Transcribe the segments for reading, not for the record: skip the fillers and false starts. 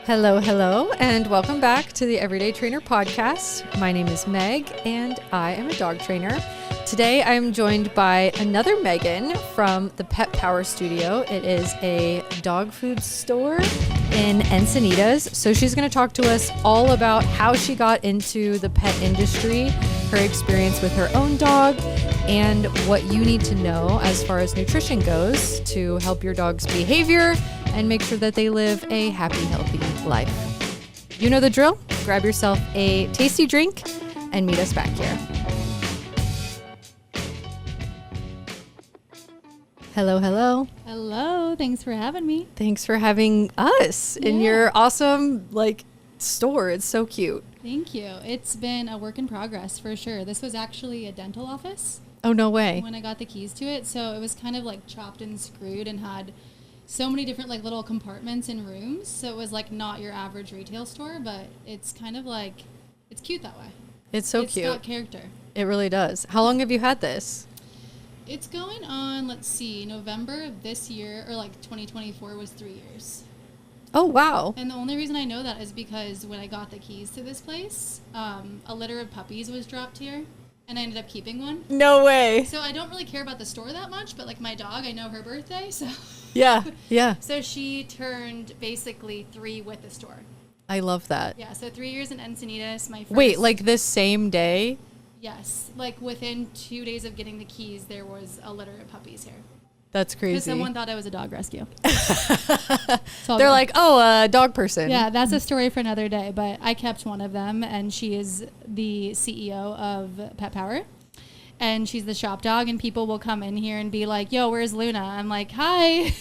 Hello, hello, and welcome back to the Everyday Trainer podcast. My name is Meg, and I am a dog trainer. Today, I am joined by another Megan from the Pet Power Studio. It is a dog food store in Encinitas. So she's going to talk to us all about how she got into the pet industry, her experience with her own dog, and what you need to know as far as nutrition goes to help your dog's behavior and make sure that they live a happy, healthy life. You know the drill. Grab yourself a tasty drink and meet us back here. Hello, hello. Hello. Thanks for having me. Thanks for having us in your awesome store. It's so cute. Thank you. It's been a work in progress for sure. This was actually a dental office. Oh, no way. When I got the keys to it. So it was kind of like chopped and screwed and had so many different little compartments and rooms. So it was not your average retail store, but it's kind of it's cute that way. It's so cute. It's got character. It really does. How long have you had this? It's going on, November of this year, or 2024 was 3 years. Oh, wow. And the only reason I know that is because when I got the keys to this place, a litter of puppies was dropped here, and I ended up keeping one. No way. So I don't really care about the store that much, but my dog, I know her birthday, so. Yeah. So she turned basically 3 with the store. I love that. Yeah, so 3 years in Encinitas, my first. Wait, this same day? Yes, within 2 days of getting the keys, there was a litter of puppies here. That's crazy. Because someone thought I was a dog rescue. They're like, a dog person. Yeah, that's a story for another day. But I kept one of them, and she is the CEO of Pet Power. And she's the shop dog, and people will come in here and be like, yo, where's Luna? I'm like, hi.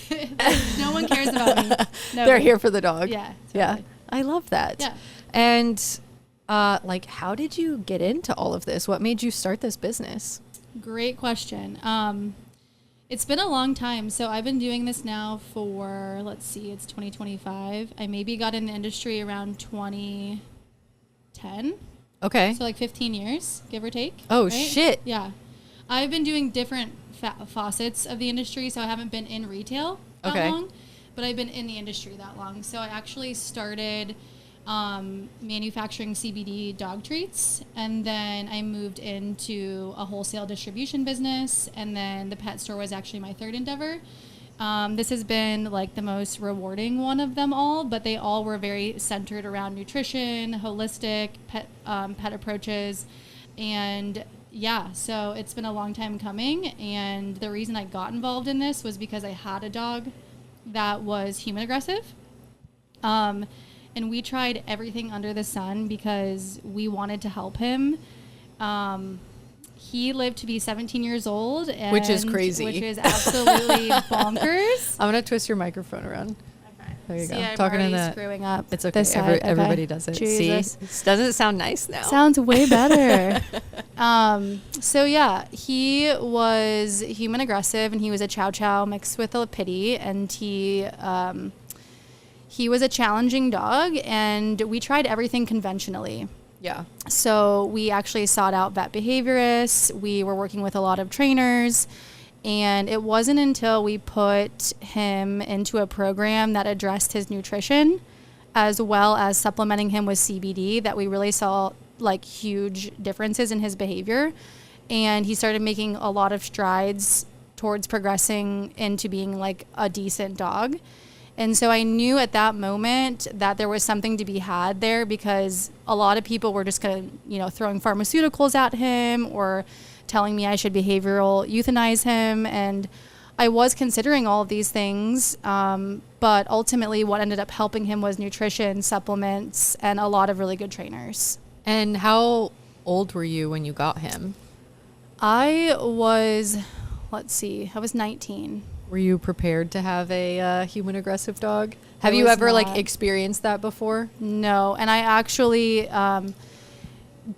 No one cares about me. No. They're here for the dog. Yeah. Totally. Yeah. I love that. Yeah. And how did you get into all of this? What made you start this business? Great question. It's been a long time. So I've been doing this now for, it's 2025. I maybe got in the industry around 2010. Okay. So 15 years, give or take. Oh, right? shit. Yeah. I've been doing different facets of the industry, so I haven't been in retail that long, but I've been in the industry that long. So I actually started manufacturing CBD dog treats, and then I moved into a wholesale distribution business, and then the pet store was actually my third endeavor. This has been the most rewarding one of them all, but they all were very centered around nutrition, holistic pet approaches. And yeah, so it's been a long time coming. And the reason I got involved in this was because I had a dog that was human aggressive. And we tried everything under the sun because we wanted to help him. He lived to be 17 years old. Which is crazy. Which is absolutely bonkers. I'm going to twist your microphone around. Okay. There you go. I'm talking already in that. screwing up. It's okay. Everybody does it. Jesus. See? This doesn't sound nice now. Sounds way better. So yeah, he was human aggressive, and he was a chow chow mixed with a pity, and he was a challenging dog, and we tried everything conventionally. Yeah. So we actually sought out vet behaviorists. We were working with a lot of trainers, and it wasn't until we put him into a program that addressed his nutrition as well as supplementing him with CBD that we really saw huge differences in his behavior. And he started making a lot of strides towards progressing into being a decent dog. And so I knew at that moment that there was something to be had there, because a lot of people were just throwing pharmaceuticals at him or telling me I should behavioral euthanize him. And I was considering all of these things. But ultimately what ended up helping him was nutrition, supplements, and a lot of really good trainers. And how old were you when you got him? I was 19. Were you prepared to have a human aggressive dog? Have I you was ever not. experienced that before? No, and I actually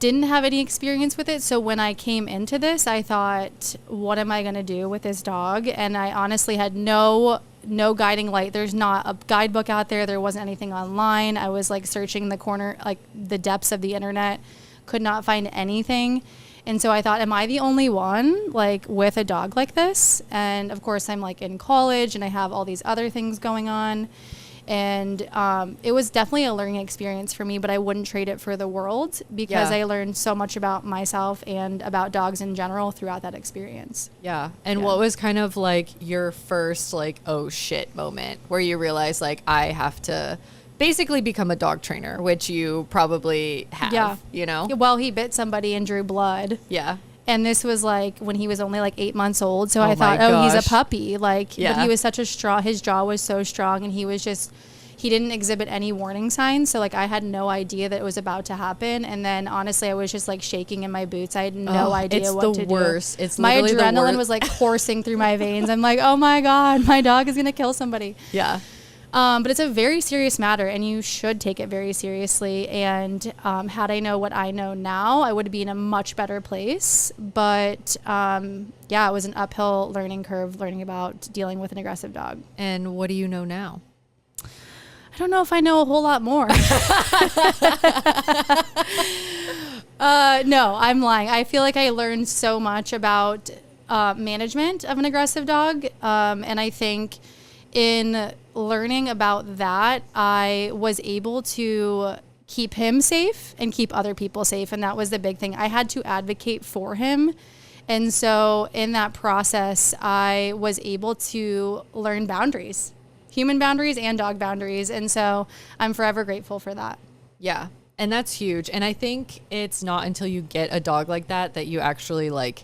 didn't have any experience with it. So when I came into this, I thought, what am I going to do with this dog? And I honestly had no guiding light. There's not a guidebook out there. There wasn't anything online. I was searching the depths of the internet, could not find anything. And so I thought, am I the only one with a dog like this? And of course I'm in college and I have all these other things going on. And it was definitely a learning experience for me, but I wouldn't trade it for the world because I learned so much about myself and about dogs in general throughout that experience. Yeah. And what was kind of like your first like, oh shit moment where you realized like I have to basically become a dog trainer, which you probably have, you know? Well, he bit somebody and drew blood. Yeah. And this was like when he was only like 8 months old. So I thought, oh, he's a puppy. Like, but he was such his jaw was so strong, and he didn't exhibit any warning signs. So like I had no idea that it was about to happen. And then honestly, I was just like shaking in my boots. I had no idea what to do. It's the worst. It's my adrenaline was like coursing through my veins. I'm like, oh my God, my dog is going to kill somebody. Yeah. But it's a very serious matter, and you should take it very seriously. And had I know what I know now, I would be in a much better place. But it was an uphill learning curve, learning about dealing with an aggressive dog. And what do you know now? I don't know if I know a whole lot more. No, I'm lying. I feel like I learned so much about management of an aggressive dog. And I think in learning about that, I was able to keep him safe and keep other people safe. And that was the big thing. I had to advocate for him. And so in that process, I was able to learn boundaries, human boundaries and dog boundaries. And so I'm forever grateful for that. Yeah. And that's huge. And I think it's not until you get a dog like that you actually like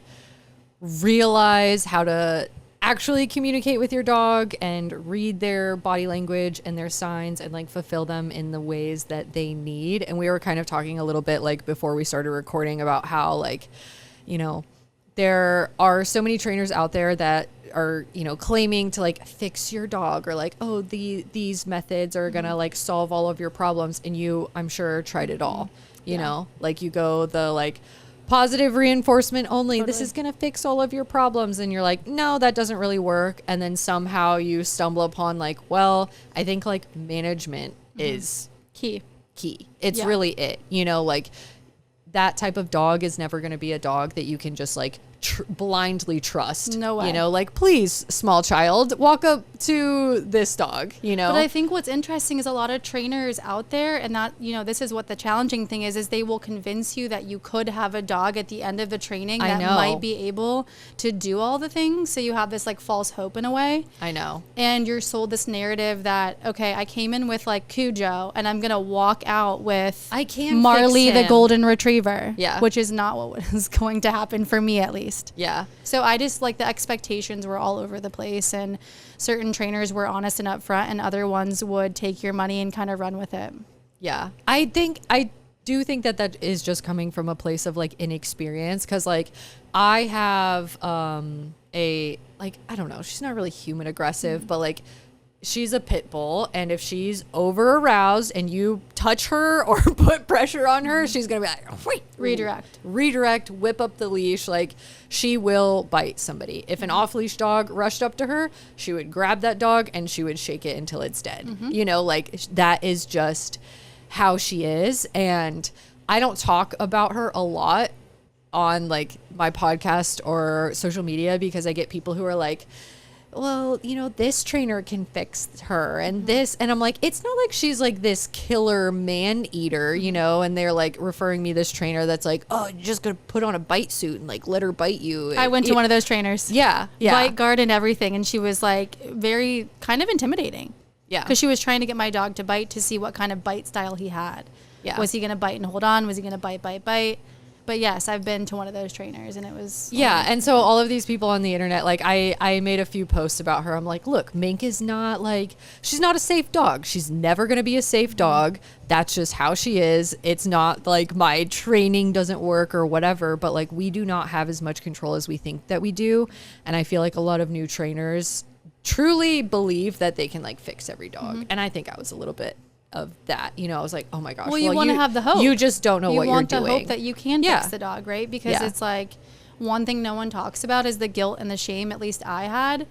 realize how to actually communicate with your dog and read their body language and their signs and like fulfill them in the ways that they need. And we were kind of talking a little bit like before we started recording about how like, you know, there are so many trainers out there that are, you know, claiming to like fix your dog or like, oh, these methods are gonna like solve all of your problems. And you, I'm sure, tried it all, you know, like you go the like positive reinforcement only. Totally. This is going to fix all of your problems. And you're like, no, that doesn't really work. And then somehow you stumble upon like, well, I think like management is key. It's really it, you know, like that type of dog is never going to be a dog that you can just like blindly trust. No way. You know, like, please, small child, walk up to this dog, you know? But I think what's interesting is a lot of trainers out there, and that, you know, this is what the challenging thing is they will convince you that you could have a dog at the end of the training that might be able to do all the things. So you have this like false hope in a way. I know. And you're sold this narrative that, okay, I came in with like Cujo and I'm going to walk out with Marley the golden retriever. Yeah. Which is not what was going to happen for me, at least. Yeah. So I just like the expectations were all over the place, and certain trainers were honest and upfront, and other ones would take your money and kind of run with it. Yeah. I do think that is just coming from a place of like inexperience. Cause like I have, I don't know, she's not really human aggressive, but like she's a pit bull, and if she's over aroused and you touch her or put pressure on her, she's gonna be like, wait, redirect, whip up the leash. Like she will bite somebody. If an off leash dog rushed up to her, she would grab that dog and she would shake it until it's dead. You know, like that is just how she is. And I don't talk about her a lot on like my podcast or social media because I get people who are like, well, you know, this trainer can fix her and this. And I'm like, it's not like she's like this killer man eater, you know, and they're like referring me this trainer that's like, oh, you're just going to put on a bite suit and like let her bite you. I went to one of those trainers. Yeah. Bite guard and everything. And she was like very kind of intimidating. Yeah. Because she was trying to get my dog to bite to see what kind of bite style he had. Yeah. Was he going to bite and hold on? Was he going to bite? But yes, I've been to one of those trainers, and it was... Yeah, and so all of these people on the internet, like, I made a few posts about her. I'm like, look, Mink is not, like... She's not a safe dog. She's never going to be a safe dog. That's just how she is. It's not, like, my training doesn't work or whatever, but, like, we do not have as much control as we think that we do. And I feel like a lot of new trainers truly believe that they can, like, fix every dog. And I think I was a little bit... of that, you know, I was like, oh my gosh. Well, you want to have the hope. You just don't know what you're doing. You want the hope that you can fix the dog, right? Because it's like one thing no one talks about is the guilt and the shame, at least I had,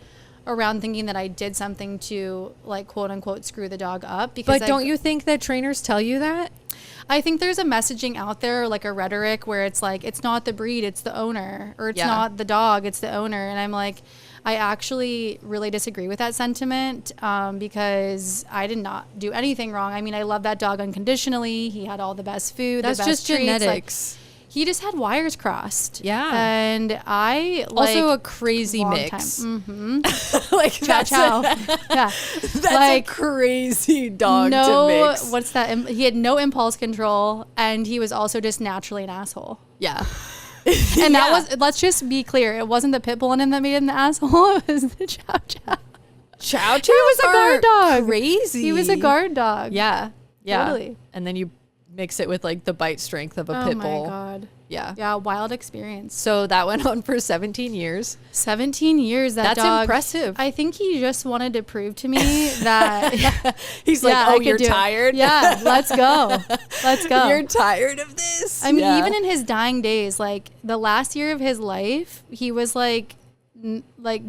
around thinking that I did something to like quote unquote screw the dog up. Because but don't you think that trainers tell you that? I think there's a messaging out there, like a rhetoric where it's like, it's not the breed, it's the owner, or it's not the dog, it's the owner. And I'm like, I actually really disagree with that sentiment because I did not do anything wrong. I mean, I love that dog unconditionally. He had all the best food, That's the best just treats. genetics. Like, he just had wires crossed. Yeah. And I like also a crazy mix. Mm-hmm. Like Chow chow. Yeah. That's like, a crazy dog to mix. What's that? He had no impulse control, and he was also just naturally an asshole. Yeah. And that was, let's just be clear, it wasn't the pit bull in him that made him the asshole. It was the chow chow. Chow chow. He was a guard dog. Crazy. He was a guard dog. Yeah. Yeah. Totally. And then you mix it with like the bite strength of a pit bull. Oh my God. Yeah. Yeah. Wild experience. So that went on for 17 years. 17 years. That's dog, impressive. I think he just wanted to prove to me that he's like, oh, you're tired? Yeah. Let's go. Let's go. You're tired of this? I mean, even in his dying days, like the last year of his life, he was like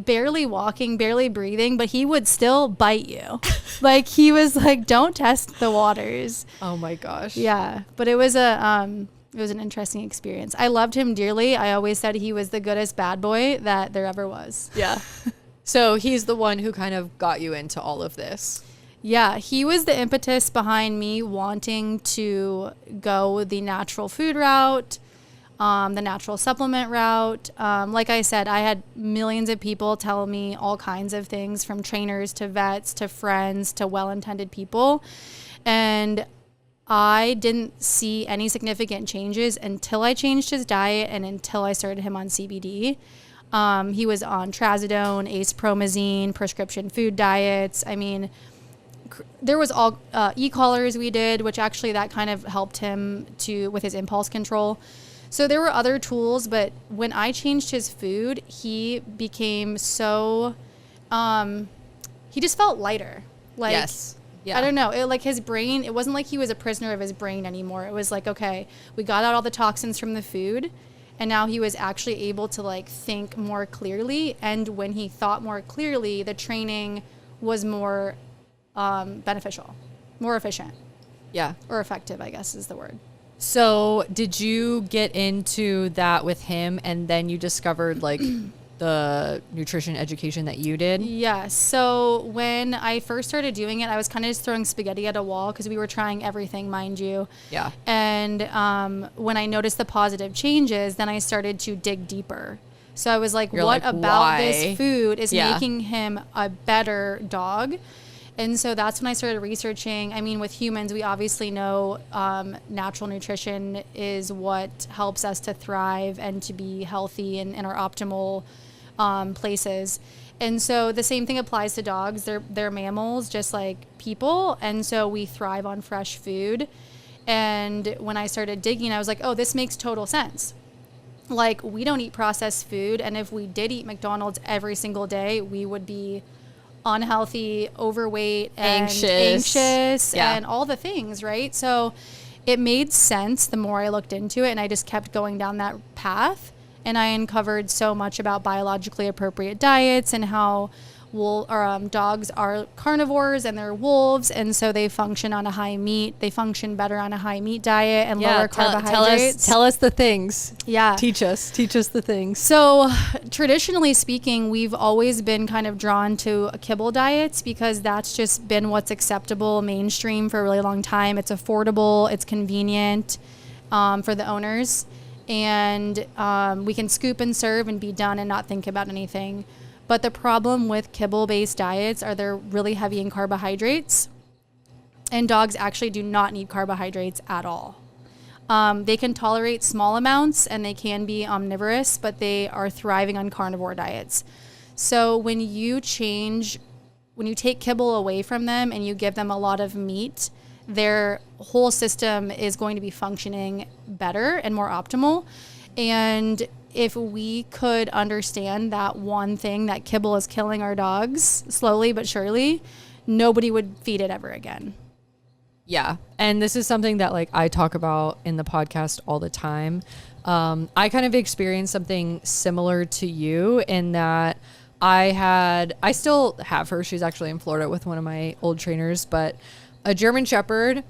barely walking, barely breathing, but he would still bite you. Like he was like, don't test the waters. Oh my gosh. Yeah. But it was an interesting experience. I loved him dearly. I always said he was the goodest bad boy that there ever was. Yeah. So he's the one who kind of got you into all of this. Yeah, he was the impetus behind me wanting to go the natural food route, the natural supplement route. Like I said, I had millions of people tell me all kinds of things, from trainers to vets to friends to well-intended people. And I didn't see any significant changes until I changed his diet and until I started him on CBD. He was on trazodone, acepromazine, prescription food diets. I mean, there was all e-collars we did, which actually that kind of helped him with his impulse control. So there were other tools, but when I changed his food, he became so, he just felt lighter. Like, yes. Yeah. I don't know. Like his brain, it wasn't like he was a prisoner of his brain anymore. It was like, okay, we got out all the toxins from the food, and now he was actually able to like think more clearly. And when he thought more clearly, the training was more beneficial, more efficient. Yeah. Or effective, I guess is the word. So did you get into that with him and then you discovered like the nutrition education that you did? Yeah. So when I first started doing it, I was kind of just throwing spaghetti at a wall because we were trying everything, mind you. Yeah. And when I noticed the positive changes, then I started to dig deeper. So I was like, what about this food is making him a better dog? And so that's when I started researching. I mean, with humans, we obviously know natural nutrition is what helps us to thrive and to be healthy and in our optimal places. And so the same thing applies to dogs. They're mammals just like people. And so we thrive on fresh food. And when I started digging, I was like, oh, this makes total sense. Like, we don't eat processed food. And if we did eat McDonald's every single day, we would be unhealthy, overweight, and anxious and all the things, right? So it made sense the more I looked into it, and I just kept going down that path. And I uncovered so much about biologically appropriate diets and how dogs are carnivores and they're wolves, and so they function on a high meat. They function better on a high meat diet and lower carbohydrates. Tell us the things. Yeah. Teach us the things. So traditionally speaking, we've always been kind of drawn to kibble diets because that's just been what's acceptable mainstream for a really long time. It's affordable, it's convenient for the owners, and we can scoop and serve and be done and not think about anything. But the problem with kibble-based diets are they're really heavy in carbohydrates, and dogs actually do not need carbohydrates at all. They can tolerate small amounts and they can be omnivorous, but they are thriving on carnivore diets. So when you take kibble away from them and you give them a lot of meat, their whole system is going to be functioning better and more optimal. And if we could understand that one thing, that kibble is killing our dogs slowly but surely, nobody would feed it ever again. Yeah. And this is something that like I talk about in the podcast all the time. I kind of experienced something similar to you in that I still have her. She's actually in Florida with one of my old trainers, but a German Shepherd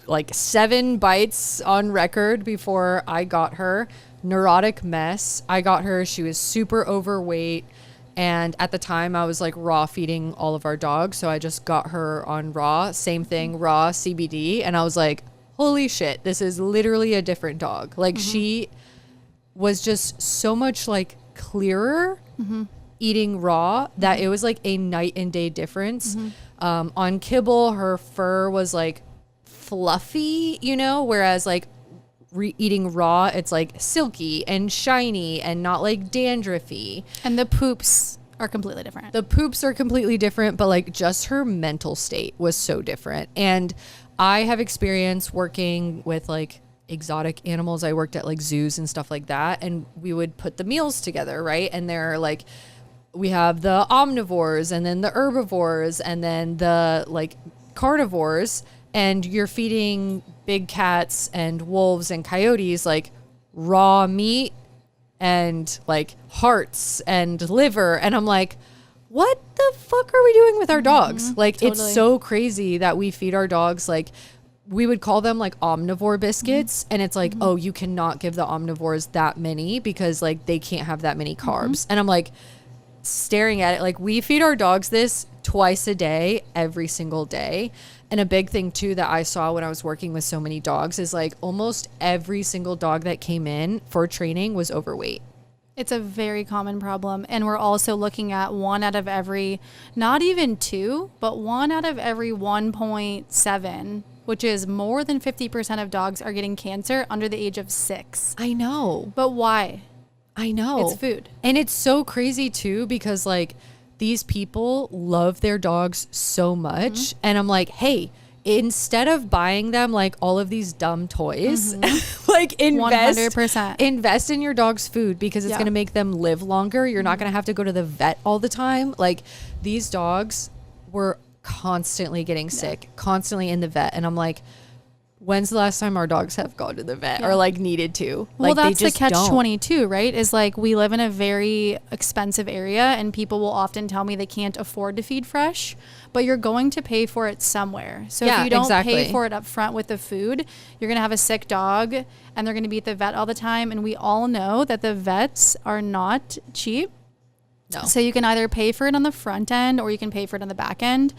like 7 bites on record before I got her. Neurotic mess. I got her. She was super overweight. And at the time I was like raw feeding all of our dogs. So I just got her on raw, same thing, raw CBD. And I was like, holy shit, this is literally a different dog. Like she was just so much like clearer eating raw that it was like a night and day difference. On kibble, her fur was like fluffy, you know, whereas like eating raw, it's like silky and shiny and not like dandruffy. And the poops are completely different. The poops are completely different, but like just her mental state was so different. And I have experience working with like exotic animals. I worked at like zoos and stuff like that, and we would put the meals together, right? And they're like, we have the omnivores and then the herbivores and then the like carnivores, and you're feeding big cats and wolves and coyotes like raw meat and like hearts and liver. And I'm like, what the fuck are we doing with our dogs? Like, totally. It's so crazy that we feed our dogs like, we would call them like omnivore biscuits. And it's like, oh, you cannot give the omnivores that many because like they can't have that many carbs. And I'm like staring at it like, we feed our dogs this twice a day, every single day. And a big thing too that I saw when I was working with so many dogs is like almost every single dog that came in for training was overweight. It's a very common problem. And we're also looking at 1 out of every, not even 2, but 1 out of every 1.7, which is more than 50% of dogs are getting cancer under the age of 6. I know. But why? I know. It's food. And it's so crazy too, because like these people love their dogs so much. And I'm like, hey, instead of buying them like all of these dumb toys, like invest 100%. Invest in your dog's food, because it's going to make them live longer. You're not going to have to go to the vet all the time. Like these dogs were constantly getting sick, constantly in the vet. And I'm like, when's the last time our dogs have gone to the vet or like needed to? Well, like, that's they the just catch don't. 22, right? Is like we live in a very expensive area and people will often tell me they can't afford to feed fresh, but you're going to pay for it somewhere. So if you don't pay for it up front with the food, you're going to have a sick dog and they're going to be at the vet all the time. And we all know that the vets are not cheap. No. So you can either pay for it on the front end or you can pay for it on the back end.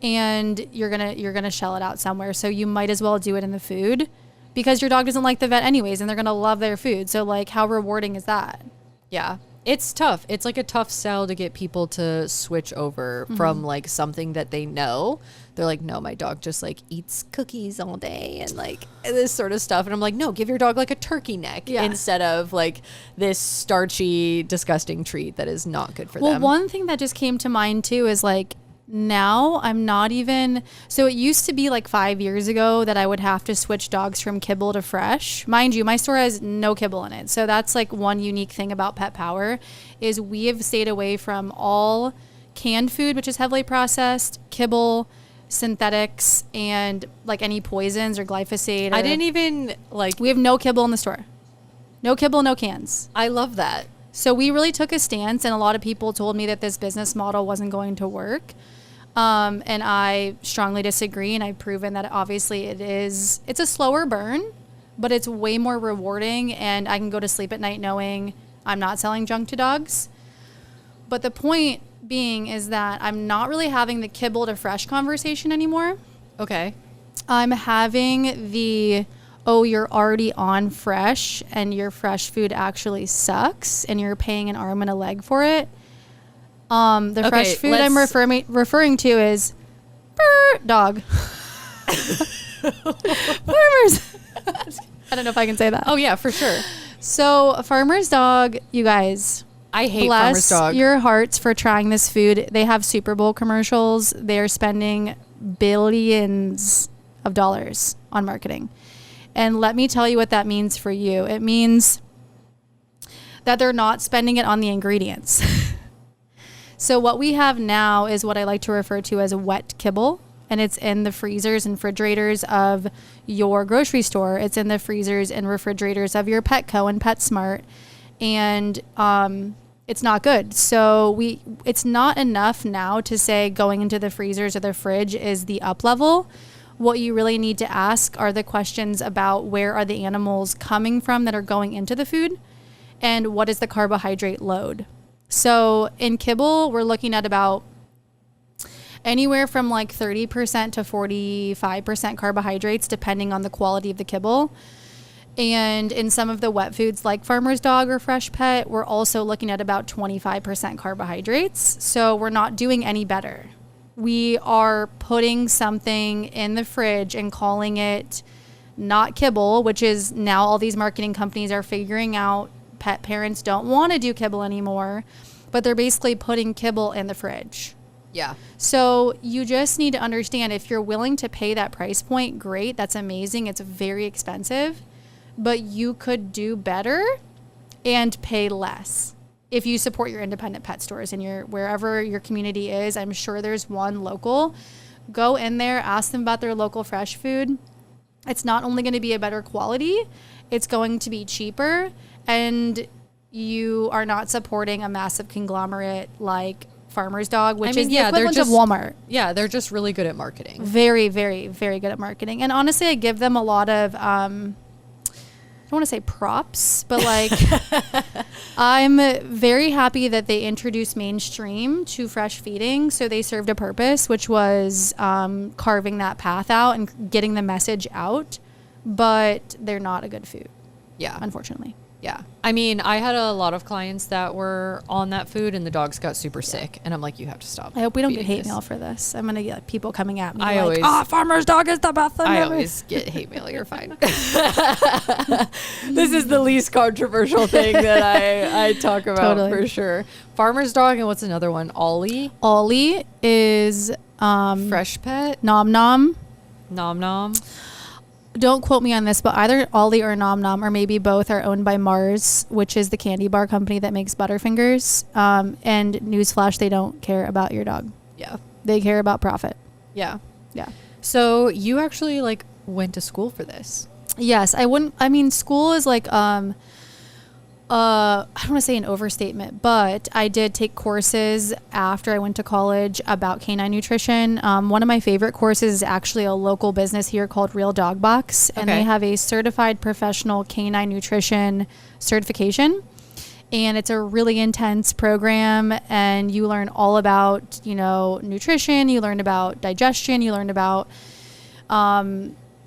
And you're gonna shell it out somewhere. So you might as well do it in the food, because your dog doesn't like the vet anyways, and they're gonna love their food. So like, how rewarding is that? Yeah, it's tough. It's like a tough sell to get people to switch over from like something that they know. They're like, no, my dog just like eats cookies all day and like this sort of stuff. And I'm like, no, give your dog like a turkey neck instead of like this starchy, disgusting treat that is not good for them. Well, one thing that just came to mind too is like, now I'm not even, so it used to be like 5 years ago that I would have to switch dogs from kibble to fresh. Mind you, my store has no kibble in it. So that's like one unique thing about Pet Power is we have stayed away from all canned food, which is heavily processed, kibble, synthetics, and like any poisons or glyphosate. I didn't even like, we have no kibble in the store. No kibble, no cans. I love that. So we really took a stance, and a lot of people told me that this business model wasn't going to work. And I strongly disagree, and I've proven that obviously it's a slower burn, but it's way more rewarding, and I can go to sleep at night knowing I'm not selling junk to dogs. But the point being is that I'm not really having the kibble to fresh conversation anymore. Okay. I'm having the, oh, you're already on fresh and your fresh food actually sucks and you're paying an arm and a leg for it. The fresh food I'm referring to is dog. Farmers. I don't know if I can say that. Oh yeah, for sure. So a farmer's dog, you guys, I hate bless farmer's dog. your hearts for trying this food. They have Super Bowl commercials. They are spending billions of dollars on marketing. And let me tell you what that means for you. It means that they're not spending it on the ingredients. So what we have now is what I like to refer to as a wet kibble. And it's in the freezers and refrigerators of your grocery store. It's in the freezers and refrigerators of your Petco and PetSmart. And it's not good. So it's not enough now to say going into the freezers or the fridge is the up level. What you really need to ask are the questions about where are the animals coming from that are going into the food, and what is the carbohydrate load. So in kibble, we're looking at about anywhere from like 30% to 45% carbohydrates, depending on the quality of the kibble. And in some of the wet foods like Farmer's Dog or Fresh Pet, we're also looking at about 25% carbohydrates. So we're not doing any better. We are putting something in the fridge and calling it not kibble, which is now all these marketing companies are figuring out pet parents don't want to do kibble anymore, but they're basically putting kibble in the fridge. Yeah. So you just need to understand, if you're willing to pay that price point, great. That's amazing. It's very expensive, but you could do better and pay less if you support your independent pet stores and wherever your community is. I'm sure there's one local. Go in there, ask them about their local fresh food. It's not only going to be a better quality, it's going to be cheaper, and you are not supporting a massive conglomerate like Farmer's Dog, which is the equivalent of Walmart. Yeah, they're just really good at marketing. Very, very, very good at marketing. And honestly, I give them a lot of, I don't want to say props, but like, I'm very happy that they introduced mainstream to fresh feeding. So they served a purpose, which was carving that path out and getting the message out. But they're not a good food. Yeah. Unfortunately. Yeah. I mean, I had a lot of clients that were on that food and the dogs got super sick. And I'm like, you have to stop. I hope we don't get hate mail for this. I'm going to get people coming at me. I always, Farmer's Dog is the best thing ever. I always get hate mail. You're fine. This is the least controversial thing that I talk about for sure. Farmer's Dog, and what's another one? Ollie? Ollie is Fresh Pet? Nom Nom. Nom Nom. Don't quote me on this, but either Ollie or Nom Nom, or maybe both, are owned by Mars, which is the candy bar company that makes Butterfingers. And newsflash, they don't care about your dog. Yeah. They care about profit. Yeah. Yeah. So you actually like went to school for this? Yes. School is like, I don't want to say an overstatement, but I did take courses after I went to college about canine nutrition. One of my favorite courses is actually a local business here called Real Dog Box, and they have a certified professional canine nutrition certification. And it's a really intense program, and you learn all about, nutrition, you learn about digestion, you learn about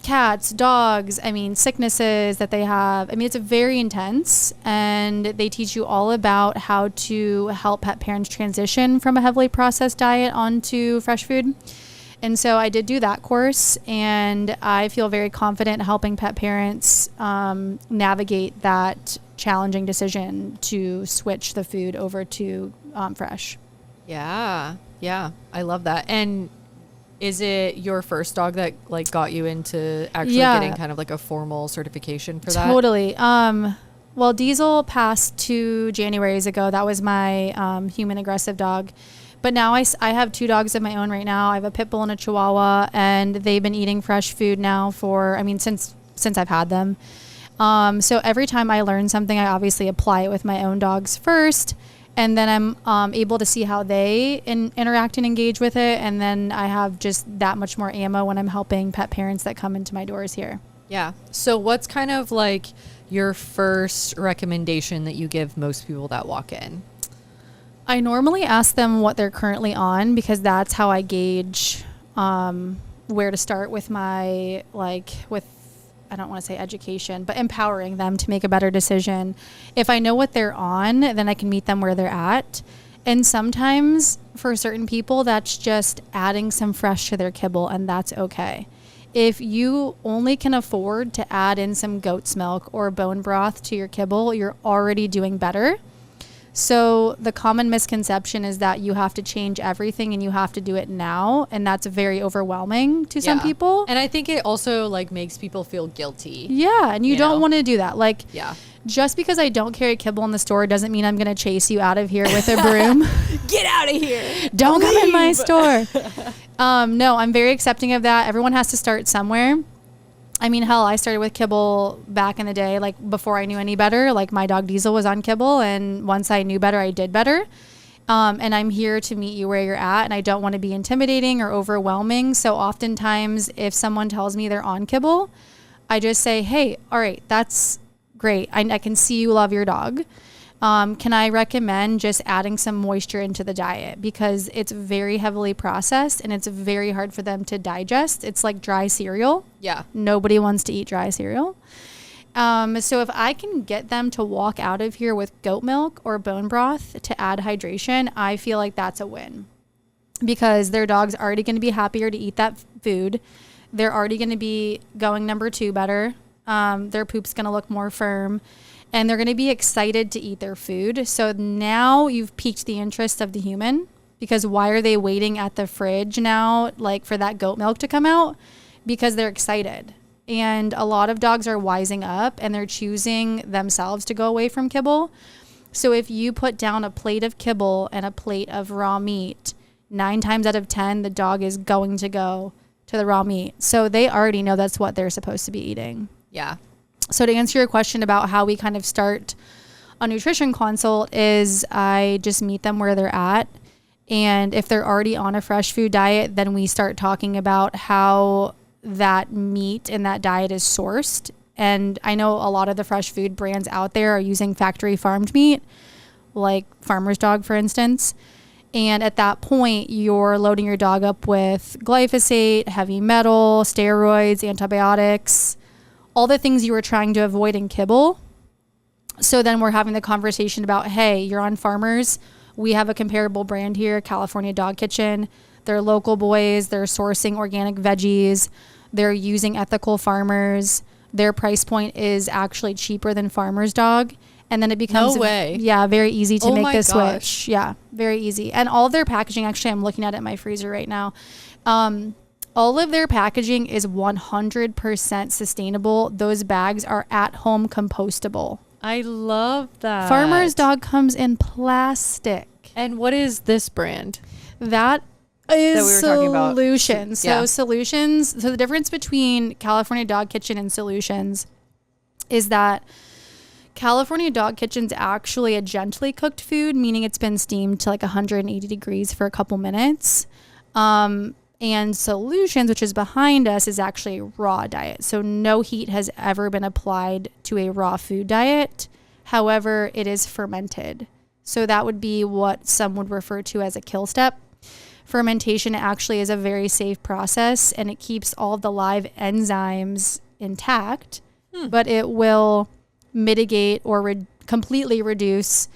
cats, dogs, sicknesses that they have. It's very intense, and they teach you all about how to help pet parents transition from a heavily processed diet onto fresh food. And so I did do that course, and I feel very confident helping pet parents navigate that challenging decision to switch the food over to fresh. Yeah. I love that. And is it your first dog that like got you into actually getting kind of like a formal certification for that? Totally. Well, Diesel passed 2 Januaries ago. That was my human aggressive dog. But now I have 2 dogs of my own right now. I have a pit bull and a chihuahua, and they've been eating fresh food now for, since I've had them. So every time I learn something, I obviously apply it with my own dogs first. And then I'm able to see how they interact and engage with it. And then I have just that much more ammo when I'm helping pet parents that come into my doors here. Yeah. So what's kind of like your first recommendation that you give most people that walk in? I normally ask them what they're currently on, because that's how I gauge where to start with my, I don't want to say education, but empowering them to make a better decision. If I know what they're on, then I can meet them where they're at. And sometimes for certain people, that's just adding some fresh to their kibble, and that's okay. If you only can afford to add in some goat's milk or bone broth to your kibble, you're already doing better. So the common misconception is that you have to change everything and you have to do it now. And that's very overwhelming to some people. And I think it also makes people feel guilty. Yeah. And you don't want to do that. Just because I don't carry kibble in the store doesn't mean I'm going to chase you out of here with a broom. Get out of here. Don't come in my store. No, I'm very accepting of that. Everyone has to start somewhere. I started with kibble back in the day, before I knew any better. My dog Diesel was on kibble, and once I knew better, I did better. And I'm here to meet you where you're at, and I don't want to be intimidating or overwhelming. So oftentimes if someone tells me they're on kibble, I just say, hey, all right, that's great. I can see you love your dog. Can I recommend just adding some moisture into the diet, because it's very heavily processed and it's very hard for them to digest. It's like dry cereal. Yeah. Nobody wants to eat dry cereal. So if I can get them to walk out of here with goat milk or bone broth to add hydration, I feel like that's a win, because their dog's already going to be happier to eat that food. They're already going to be going number 2 better. Their poop's going to look more firm, and they're going to be excited to eat their food. So now you've piqued the interest of the human, because why are they waiting at the fridge now, like for that goat milk to come out? Because they're excited. And a lot of dogs are wising up and they're choosing themselves to go away from kibble. So if you put down a plate of kibble and a plate of raw meat, 9 times out of 10, the dog is going to go to the raw meat. So they already know that's what they're supposed to be eating. Yeah. So to answer your question about how we kind of start a nutrition consult is I just meet them where they're at. And if they're already on a fresh food diet, then we start talking about how that meat in that diet is sourced. And I know a lot of the fresh food brands out there are using factory farmed meat, like Farmer's Dog, for instance. And at that point, you're loading your dog up with glyphosate, heavy metal, steroids, antibiotics, all the things you were trying to avoid in kibble. So then we're having the conversation about, hey, you're on Farmers. We have a comparable brand here, California Dog Kitchen. They're local boys. They're sourcing organic veggies. They're using ethical farmers. Their price point is actually cheaper than Farmer's Dog. And then it becomes, no way. Yeah, very easy to make the gosh. switch. Yeah, very easy. And all of their packaging, actually, I'm looking at it in my freezer right now. All of their packaging is 100% sustainable. Those bags are at-home compostable. I love that. Farmer's Dog comes in plastic. And what is this brand? That is we were talking about. Solutions. Yeah. So Solutions, so the difference between California Dog Kitchen and Solutions is that California Dog Kitchen's actually a gently cooked food, meaning it's been steamed to like 180 degrees for a couple minutes. And Solutions, which is behind us, is actually a raw diet. So no heat has ever been applied to a raw food diet. However, it is fermented. So that would be what some would refer to as a kill step. Fermentation actually is a very safe process, and it keeps all of the live enzymes intact, but it will mitigate or completely reduce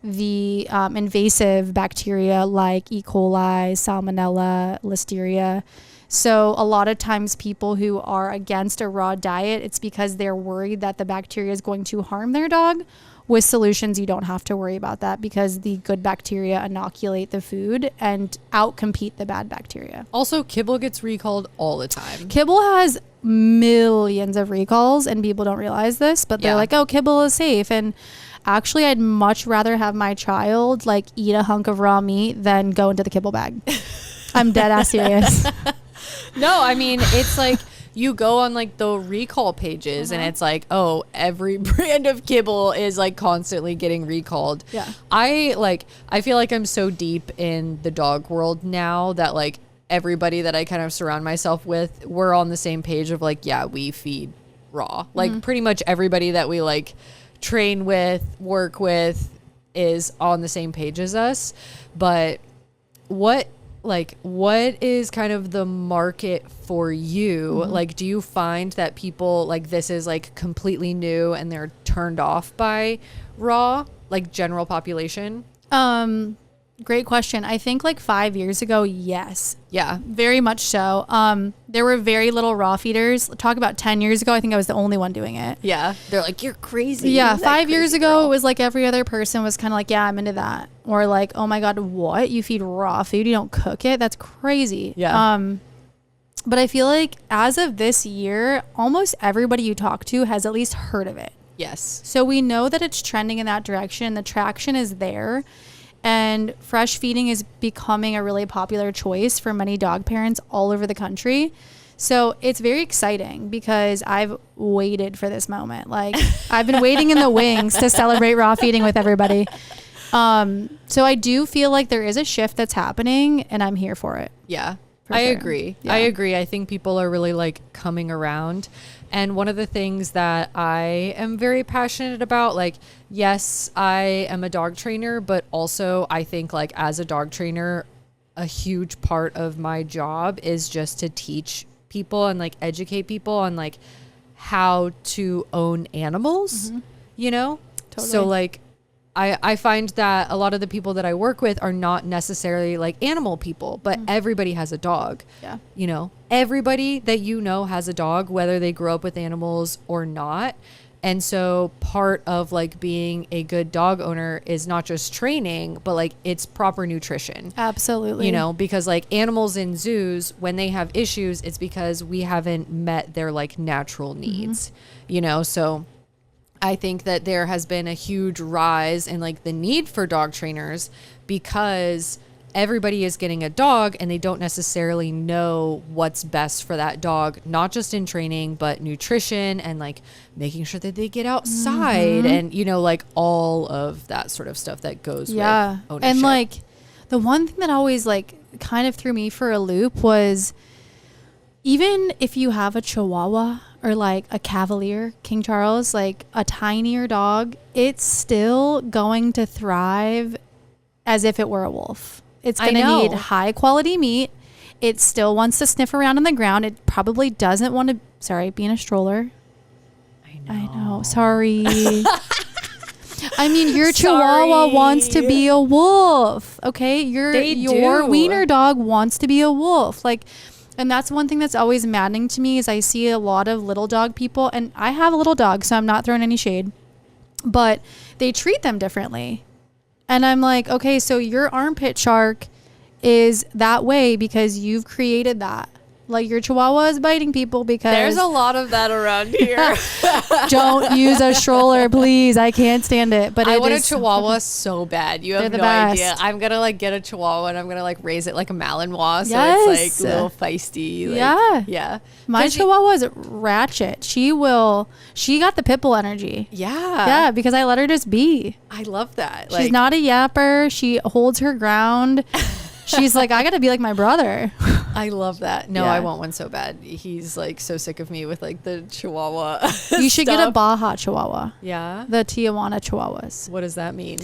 the invasive bacteria like E. coli, Salmonella, Listeria. So a lot of times people who are against a raw diet, it's because they're worried that the bacteria is going to harm their dog. With Solutions, you don't have to worry about that, because the good bacteria inoculate the food and outcompete the bad bacteria. Also, kibble gets recalled all the time. Kibble has millions of recalls, and people don't realize this, but they're like, oh, kibble is safe. And actually, I'd much rather have my child like eat a hunk of raw meat than go into the kibble bag. I'm dead ass serious. No, I mean, it's like you go on like the recall pages and it's like, oh, every brand of kibble is like constantly getting recalled. Yeah. I feel like I'm so deep in the dog world now that like everybody that I kind of surround myself with, we're on the same page of like, yeah, we feed raw. Like pretty much everybody that we like train with, work with is on the same page as us. But what is kind of the market for you? Like, do you find that people like this is like completely new and they're turned off by raw, like general population? Great question. I think like 5 years ago, yes. Yeah. Very much so. There were very little raw feeders. Talk about 10 years ago, I think I was the only one doing it. Yeah. They're like, you're crazy. Yeah. You're 5 years crazy ago, girl. it was like every other person was kind of like, yeah, I'm into that. Or like, oh my God, what? You feed raw food? You don't cook it? That's crazy. Yeah. But I feel like as of this year, almost everybody you talk to has at least heard of it. Yes. So we know that it's trending in that direction. The traction is there. And fresh feeding is becoming a really popular choice for many dog parents all over the country. So it's very exciting because I've waited for this moment. Like I've been waiting in the wings to celebrate raw feeding with everybody. So I do feel like there is a shift that's happening, and I'm here for it. Yeah. For I sure. agree. Yeah. I agree. I think people are really like coming around. And one of the things that I am very passionate about, like, yes, I am a dog trainer, but also I think like as a dog trainer, a huge part of my job is just to teach people and like educate people on like how to own animals, you know? Totally. So like, I find that a lot of the people that I work with are not necessarily like animal people, but everybody has a dog. Yeah. You know, everybody that you know has a dog, whether they grew up with animals or not. And so part of like being a good dog owner is not just training, but like it's proper nutrition. Absolutely. You know, because like animals in zoos, when they have issues, it's because we haven't met their like natural needs, you know? So I think that there has been a huge rise in like the need for dog trainers because everybody is getting a dog and they don't necessarily know what's best for that dog, not just in training, but nutrition and like making sure that they get outside and, you know, like all of that sort of stuff that goes with ownership. And like the one thing that always like kind of threw me for a loop was even if you have a Chihuahua or like a Cavalier, King Charles, like a tinier dog, it's still going to thrive as if it were a wolf. It's going to need high quality meat. It still wants to sniff around on the ground. It probably doesn't want to, be in a stroller. I know. Sorry. I mean, your Chihuahua wants to be a wolf. Okay. Your wiener dog wants to be a wolf. Like, and that's one thing that's always maddening to me is I see a lot of little dog people, and I have a little dog, so I'm not throwing any shade, but they treat them differently. And I'm like, okay, so your armpit shark is that way because you've created that. Like your Chihuahua is biting people because there's a lot of that around here. Don't use a stroller, please. I can't stand it. But I want a Chihuahua so bad. You have no best. idea. I'm gonna like get a Chihuahua and I'm gonna like raise it like a Malinois, so Yes. it's like a little feisty. Like, yeah. My Chihuahua is ratchet. She got the pitbull energy. Yeah, because I let her just be. I love that. She's not a yapper. She holds her ground. She's like, I gotta be like my brother. I love that. No, I want one so bad. He's like so sick of me with like the Chihuahua. You should get a Baja Chihuahua. Yeah. The Tijuana Chihuahuas. What does that mean?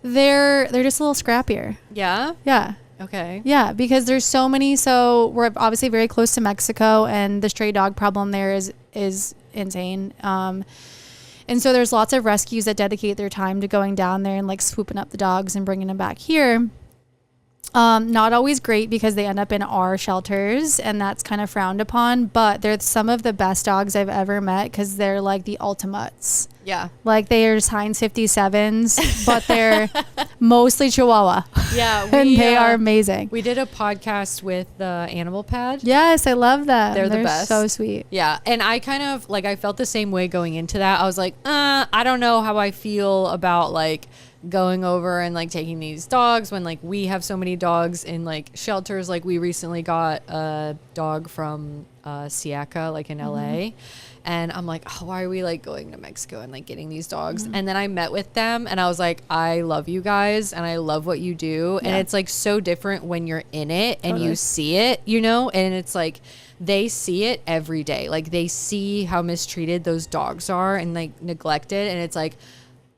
They're just a little scrappier. Yeah. Yeah. Okay. Yeah, because there's so many. So we're obviously very close to Mexico, and the stray dog problem there is insane. And so there's lots of rescues that dedicate their time to going down there and like swooping up the dogs and bringing them back here. Not always great because they end up in our shelters and that's kind of frowned upon, but they're some of the best dogs I've ever met because they're like the ultimates. Yeah. Like they are Heinz 57s, but they're mostly Chihuahua. Yeah. And they are amazing. We did a podcast with the Animal Pad. Yes, I love them. They're the best. So sweet. Yeah. And I kind of like, I felt the same way going into that. I was like, I don't know how I feel about like going over and like taking these dogs when like we have so many dogs in like shelters. Like we recently got a dog from Siaka, like in LA. And I'm like, oh, why are we like going to Mexico and like getting these dogs? And then I met with them and I was like, I love you guys and I love what you do. And it's like so different when you're in it and you see it, you know, and it's like they see it every day. Like they see how mistreated those dogs are and like neglected. And it's like,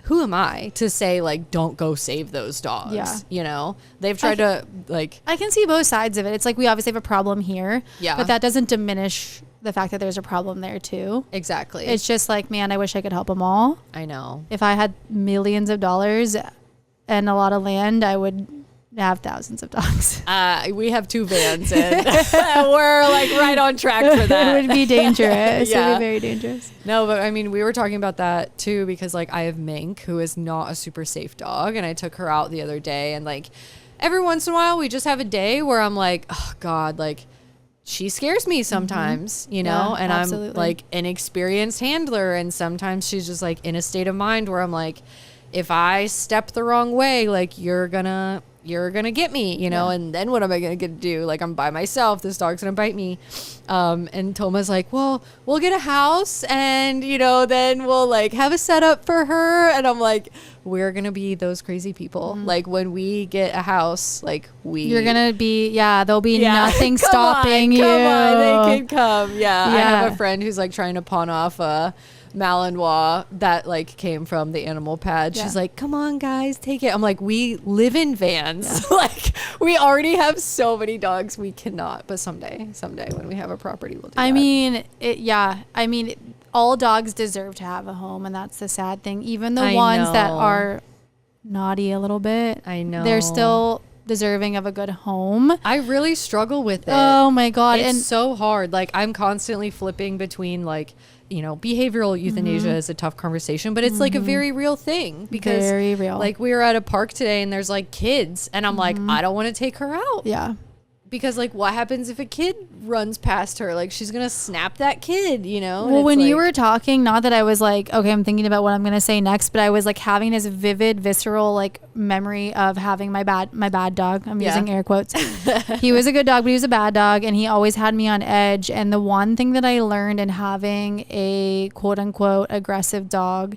who am I to say like, don't go save those dogs? Yeah. You know, they've tried to like, I can see both sides of it. It's like, we obviously have a problem here, but that doesn't diminish the fact that there's a problem there too. Exactly. It's just like, man, I wish I could help them all. I know. If I had millions of dollars and a lot of land, I would have thousands of dogs. We have 2 vans and we're like right on track for that. It would be dangerous. It would be very dangerous. No, but I mean, we were talking about that too, because like I have Mink, who is not a super safe dog. And I took her out the other day and like every once in a while we just have a day where I'm like, oh God, like she scares me sometimes, you know, and absolutely. I'm like an experienced handler. And sometimes she's just like in a state of mind where I'm like, if I step the wrong way, like you're gonna you're going to get me, you know, and then what am I going to do? Like, I'm by myself. This dog's going to bite me. And Toma's like, well, we'll get a house and, you know, then we'll like have a setup for her. And I'm like, we're going to be those crazy people. Like when we get a house, like you're going to be, there'll be nothing stopping you. Come on, they can come. Yeah. I have a friend who's like trying to pawn off a Malinois that like came from the animal pad. She's like, come on guys, take it. I'm like, we live in vans. Like we already have so many dogs, we cannot. But someday when we have a property, we'll do that. I mean, all dogs deserve to have a home, and that's the sad thing. Even the ones that are naughty a little bit, I know, they're still deserving of a good home. I really struggle with it. Oh my God. It's so hard. Like I'm constantly flipping between like, you know, behavioral euthanasia is a tough conversation, but it's like a very real thing because very real. Like we were at a park today and there's like kids and I'm like, I don't want to take her out. Yeah. Because like what happens if a kid runs past her? Like she's going to snap that kid, you know? Well, when you were talking, not that I was like, okay, I'm thinking about what I'm going to say next, but I was like having this vivid, visceral like memory of having my bad dog. I'm using air quotes. He was a good dog, but he was a bad dog and he always had me on edge. And the one thing that I learned in having a quote unquote aggressive dog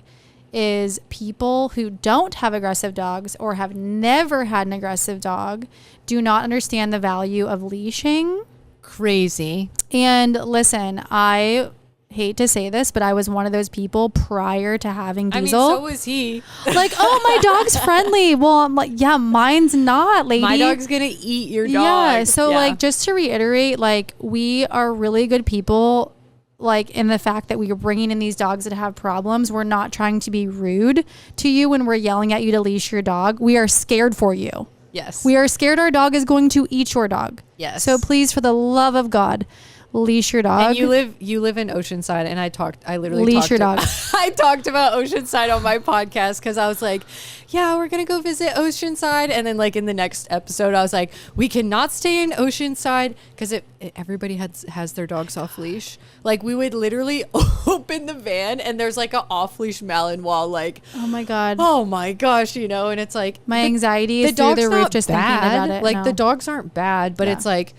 is people who don't have aggressive dogs or have never had an aggressive dog do not understand the value of leashing. Crazy. And listen, I hate to say this, but I was one of those people prior to having Diesel. I mean, so was he. Like, oh, my dog's friendly. Well, I'm like, yeah, mine's not, lady. My dog's going to eat your dog. Yeah. So like, just to reiterate, like we are really good people. Like in the fact that we are bringing in these dogs that have problems. We're not trying to be rude to you when we're yelling at you to leash your dog. We are scared for you. Yes. We are scared our dog is going to eat your dog. Yes. So please, for the love of God, leash your dog. And you live in Oceanside, and I literally leash your dog. I talked about Oceanside on my podcast because I was like, yeah, we're gonna go visit Oceanside, and then like in the next episode, I was like, we cannot stay in Oceanside because everybody has their dogs off leash. Like we would literally open the van, and there's like an off leash Malinois, like oh my God, oh my gosh, you know, and it's like my anxiety is through the roof just thinking about it. Like the dogs aren't bad, but it's like,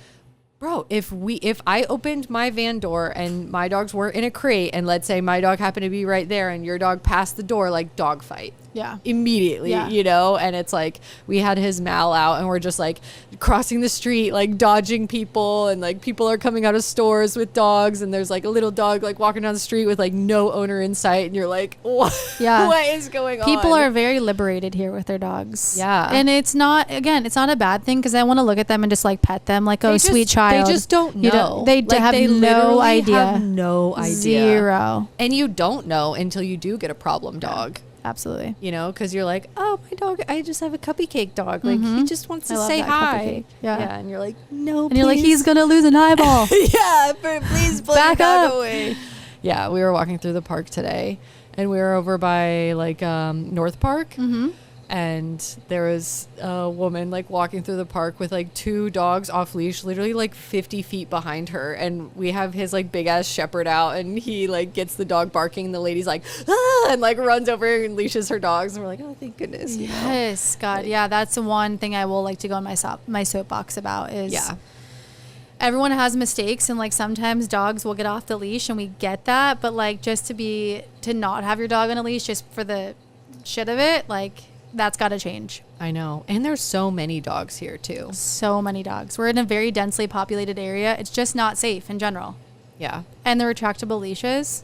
bro, if I opened my van door and my dogs were in a crate and let's say my dog happened to be right there and your dog passed the door, like dog fight. Yeah. Immediately, you know? And it's like we had his Mal out and we're just like crossing the street, like dodging people, and like people are coming out of stores with dogs and there's like a little dog like walking down the street with like no owner in sight and you're like, what is going on? People are very liberated here with their dogs. Yeah. And it's not a bad thing because I want to look at them and just like pet them like, oh, sweet child. They just don't know. They have no idea. Have no idea. Zero. And you don't know until you do get a problem dog. Absolutely. You know, because you're like, oh, my dog, I just have a cupcake dog. Like, he just wants to say hi. Yeah. And you're like, no, and you're like, he's going to lose an eyeball. Yeah, please pull your dog away. Yeah, we were walking through the park today, and we were over by, like, North Park. Mm-hmm. And there was a woman like walking through the park with like 2 dogs off leash, literally like 50 feet behind her. And we have his like big ass shepherd out and he like gets the dog barking. And the lady's like, ah, and like runs over and leashes her dogs. And we're like, oh, thank goodness. Yes, God. Like, yeah, that's the one thing I will like to go on my soapbox about is everyone has mistakes. And like sometimes dogs will get off the leash and we get that. But like just to not have your dog on a leash just for the shit of it, like that's got to change. I know. And there's so many dogs here too. So many dogs. We're in a very densely populated area. It's just not safe in general. Yeah. And the retractable leashes.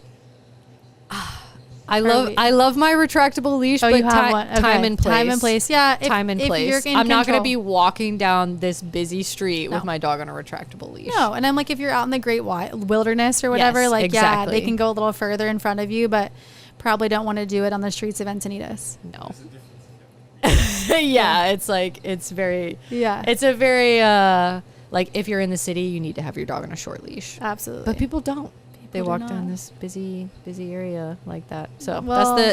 I love my retractable leash, but you have one. Okay. Time and place. Time and place. Yeah. Time and place. I'm not going to be walking down this busy street with my dog on a retractable leash. No. And I'm like, if you're out in the great wilderness or whatever, they can go a little further in front of you, but probably don't want to do it on the streets of Encinitas. No. It's like it's a very like if you're in the city you need to have your dog on a short leash. Absolutely. But people don't. They walk down this busy area like that. So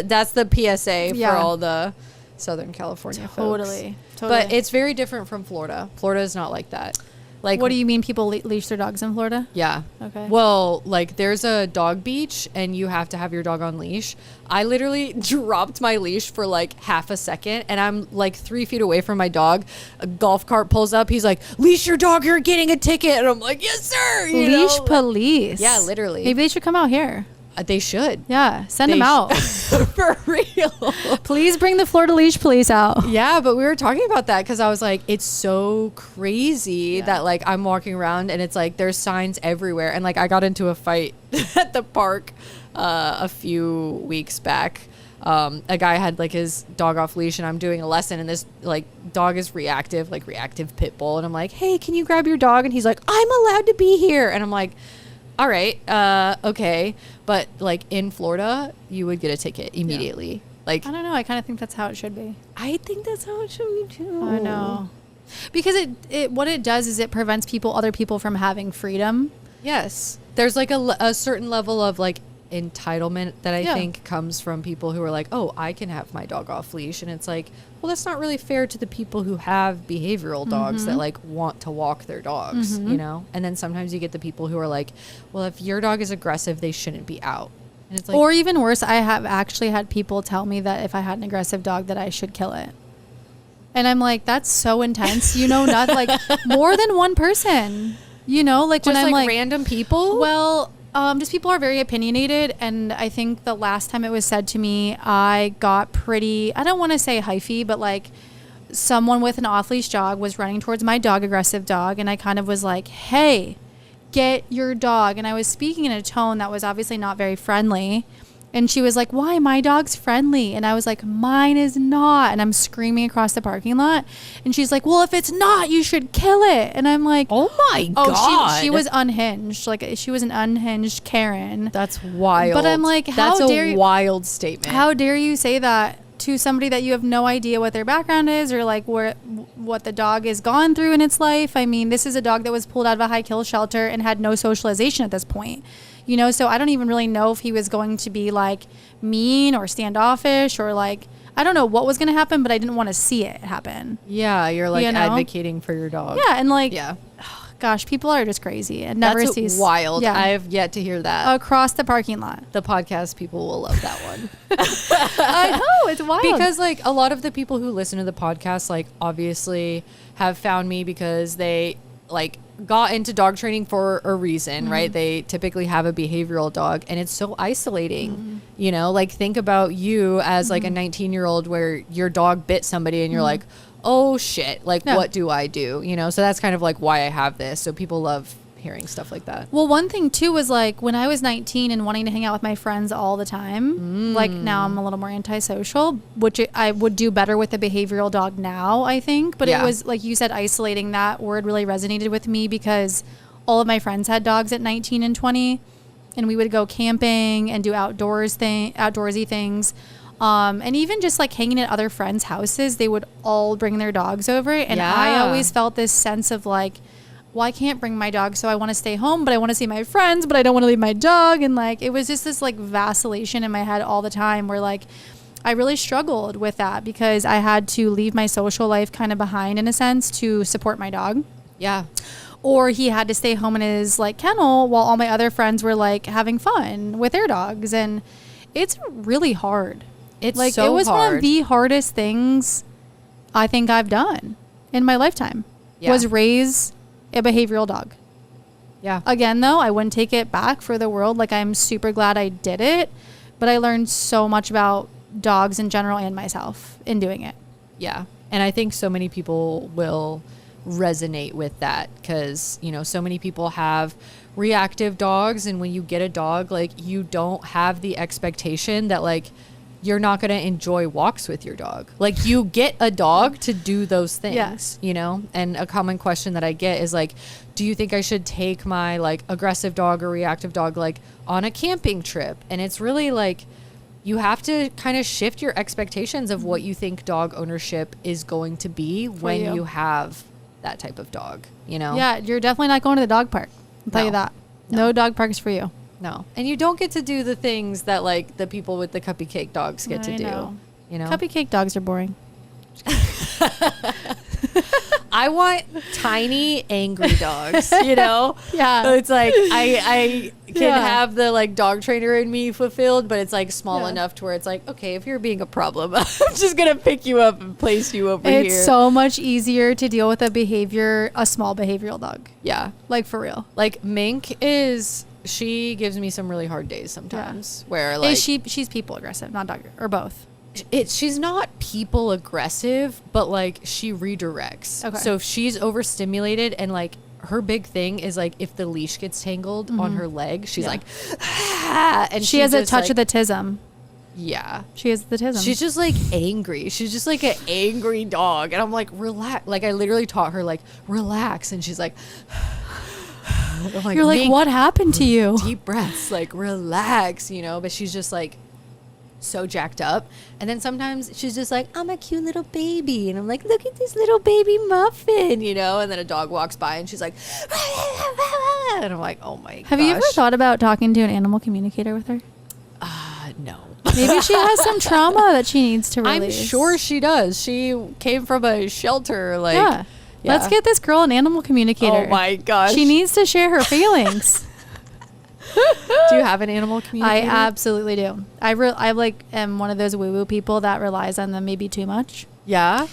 that's the PSA for all the Southern California folks. Totally. But it's very different from Florida. Florida is not like that. Like, what do you mean people leash their dogs in Florida? Yeah. Okay. Well, like there's a dog beach and you have to have your dog on leash. I literally dropped my leash for like half a second and I'm like 3 feet away from my dog. A golf cart pulls up. He's like, leash your dog, you're getting a ticket. And I'm like, yes, sir. Leash police. Yeah, literally. Maybe they should come out here. They should. Yeah, send them out. For real. Please bring the Florida Leash Police out. Yeah, but we were talking about that because I was like, it's so crazy that like I'm walking around and it's like there's signs everywhere. And like I got into a fight at the park a few weeks back. A guy had like his dog off leash and I'm doing a lesson and this like dog is reactive pit bull. And I'm like, hey, can you grab your dog? And he's like, I'm allowed to be here. And I'm like, all right, okay. But like in Florida, you would get a ticket immediately. Yeah. Like, I don't know. I kind of think that's how it should be. I think that's how it should be too. I know. Because what it does is it prevents other people from having freedom. Yes. There's like a certain level of like entitlement that I think comes from people who are like, oh, I can have my dog off leash. And it's like, well, that's not really fair to the people who have behavioral dogs that like want to walk their dogs, you know? And then sometimes you get the people who are like, well, if your dog is aggressive, they shouldn't be out. And it's like, or even worse, I have actually had people tell me that if I had an aggressive dog that I should kill it. And I'm like, that's so intense. You know, not like more than one person, you know, like just when I'm like random people. Well, just people are very opinionated. And I think the last time it was said to me, I got pretty, I don't want to say hyphy, but like someone with an off-leash dog was running towards my dog, aggressive dog. And I kind of was like, hey, get your dog. And I was speaking in a tone that was obviously not very friendly. And she was like, why? My dog's friendly. And I was like, mine is not. And I'm screaming across the parking lot. And she's like, well, if it's not, you should kill it. And I'm like, oh my God. She was unhinged. Like she was an unhinged Karen. That's wild. But I'm like, that's a wild statement. How dare you say that to somebody that you have no idea what their background is or like what the dog has gone through in its life? I mean, this is a dog that was pulled out of a high kill shelter and had no socialization at this point. You know, so I don't even really know if he was going to be like mean or standoffish or like, I don't know what was going to happen, but I didn't want to see it happen. Yeah, you're like advocating for your dog. Yeah, and like, gosh, people are just crazy. And never That's wild. Yeah. I've yet to hear that. Across the parking lot. The podcast people will love that one. I know, it's wild. Because like a lot of the people who listen to the podcast, like obviously have found me because they like got into dog training for a reason, right? They typically have a behavioral dog and it's so isolating, you know, like think about you as like a 19-year-old where your dog bit somebody and you're like, oh shit, like what do I do? You know, so that's kind of like why I have this. So people love hearing stuff like that. Well, one thing too was like when I was 19 and wanting to hang out with my friends all the time, like now I'm a little more antisocial, which I would do better with a behavioral dog now, I think. But it was like you said, isolating. That word really resonated with me because all of my friends had dogs at 19 and 20 and we would go camping and do outdoorsy things. And even just like hanging at other friends' houses, they would all bring their dogs over. And I always felt this sense of like, well, I can't bring my dog, so I want to stay home, but I want to see my friends, but I don't want to leave my dog. And like, it was just this like vacillation in my head all the time where like, I really struggled with that because I had to leave my social life kind of behind in a sense to support my dog. Yeah. Or he had to stay home in his like kennel while all my other friends were like having fun with their dogs. And it's really hard. It's like, so it was hard. one of the hardest things I think I've done in my lifetime was raise a behavioral dog. Yeah. Again, though, I wouldn't take it back for the world. Like, I'm super glad I did it, but I learned so much about dogs in general and myself in doing it. Yeah. And I think so many people will resonate with that because, you know, so many people have reactive dogs. And when you get a dog, like, you don't have the expectation that, like, you're not going to enjoy walks with your dog. Like, you get a dog to do those things, you know? And a common question that I get is like, do you think I should take my like aggressive dog or reactive dog like on a camping trip? And it's really like, you have to kind of shift your expectations of what you think dog ownership is going to be when you have that type of dog, you know? Yeah, you're definitely not going to the dog park. I'll tell you that. No dog parks for you. No. And you don't get to do the things that like the people with the cuppy cake dogs get to do. You know? Cuppy cake dogs are boring. I want tiny, angry dogs, you know? Yeah. So it's like, I can have the like dog trainer in me fulfilled, but it's like small enough to where it's like, okay, if you're being a problem, I'm just going to pick you up and place you over here. It's so much easier to deal with a small behavioral dog. Yeah. Like for real. Like Mink she gives me some really hard days sometimes where like. She's people aggressive, not dog, or both. She's not people aggressive, but like she redirects. Okay. So if she's overstimulated and like her big thing is like if the leash gets tangled on her leg, she's like, ah, and she has a touch of the tism. Yeah. She has the tism. She's just like angry. She's just like an angry dog. And I'm like, relax. Like I literally taught her like, relax. And she's like, you're like, what happened to you? Deep breaths, like relax, you know, but she's just like so jacked up. And then sometimes she's just like, I'm a cute little baby. And I'm like, look at this little baby muffin, you know, and then a dog walks by and she's like, and I'm like, oh my gosh. Have you ever thought about talking to an animal communicator with her? No. Maybe she has some trauma that she needs to release. I'm sure she does. She came from a shelter, like. Yeah. Let's get this girl an animal communicator. Oh my gosh. She needs to share her feelings. Do you have an animal communicator? I absolutely do. I like am one of those woo-woo people that relies on them maybe too much. Yeah?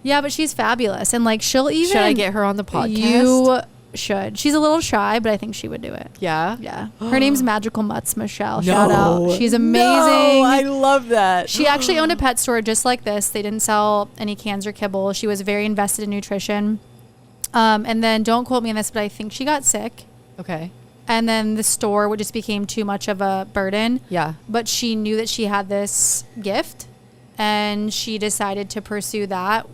Yeah, but she's fabulous. And like she'll even... Should I get her on the podcast? You should. She's a little shy, but I think she would do it. Yeah? Yeah. Her name's Magical Mutts Michelle. Shout out. She's amazing. No, I love that. She actually owned a pet store just like this. They didn't sell any cans or kibble. She was very invested in nutrition. And then, don't quote me on this, but I think she got sick. Okay. And then the store just became too much of a burden. Yeah. But she knew that she had this gift, and she decided to pursue that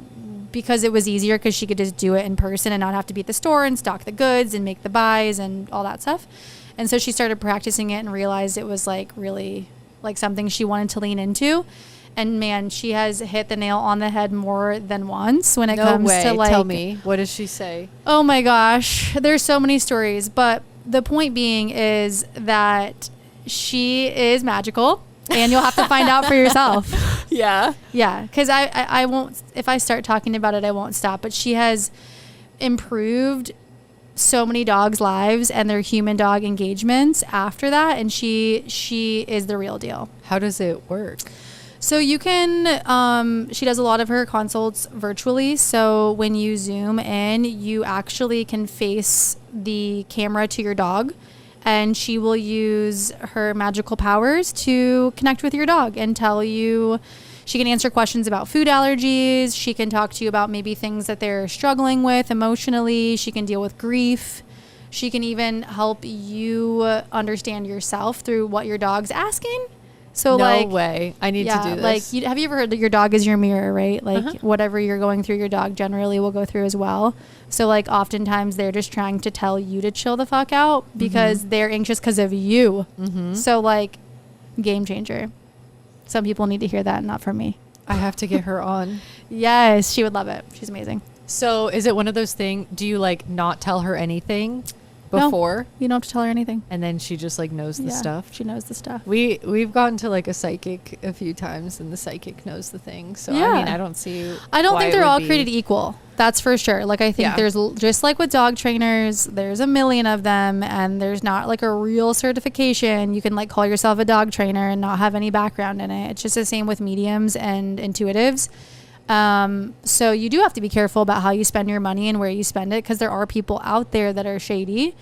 because it was easier because she could just do it in person and not have to be at the store and stock the goods and make the buys and all that stuff. And so she started practicing it and realized it was like really like something she wanted to lean into. And man, she has hit the nail on the head more than once when it comes to like... Tell me. What does she say? Oh my gosh. There's so many stories. But the point being is that she is magical. And you'll have to find out for yourself. Yeah. Yeah. Because I won't... If I start talking about it, I won't stop. But she has improved so many dogs' lives and their human-dog engagements after that. And she is the real deal. How does it work? So you can, she does a lot of her consults virtually. So when you zoom in, you actually can face the camera to your dog, and she will use her magical powers to connect with your dog and tell you. She can answer questions about food allergies. She can talk to you about maybe things that they're struggling with emotionally. She can deal with grief. She can even help you understand yourself through what your dog's asking. So no way. I need to do this. Like, have you ever heard that your dog is your mirror, right? Like, whatever you're going through, your dog generally will go through as well. So, like, oftentimes they're just trying to tell you to chill the fuck out because they're anxious because of you. So, like, game changer. Some people need to hear that, not from me. I have to get her on. Yes, she would love it. She's amazing. So, is it one of those things, do you, like, not tell her anything before? No, you don't have to tell her anything. And then she just like knows the stuff. She knows the stuff. We've gone to like a psychic a few times, and the psychic knows the thing. So I mean, I don't think they're all created equal. That's for sure. Like I think there's just like with dog trainers, there's a million of them, and there's not like a real certification. You can like call yourself a dog trainer and not have any background in it. It's just the same with mediums and intuitives. So you do have to be careful about how you spend your money and where you spend it, because there are people out there that are shady.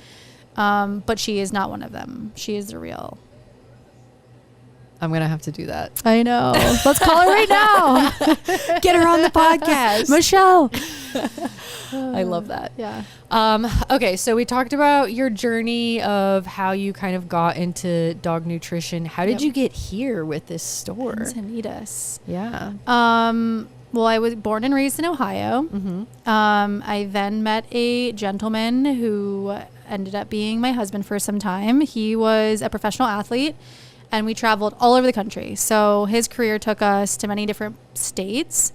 But she is not one of them. She is the real. I'm going to have to do that. I know. Let's call her right now. Get her on the podcast. Michelle. I love that. Yeah. Okay. So we talked about your journey of how you kind of got into dog nutrition. How did you get here with this store? Encinitas. Yeah. Well, I was born and raised in Ohio. I then met a gentleman who ended up being my husband for some time. He was a professional athlete, and we traveled all over the country. So his career took us to many different states.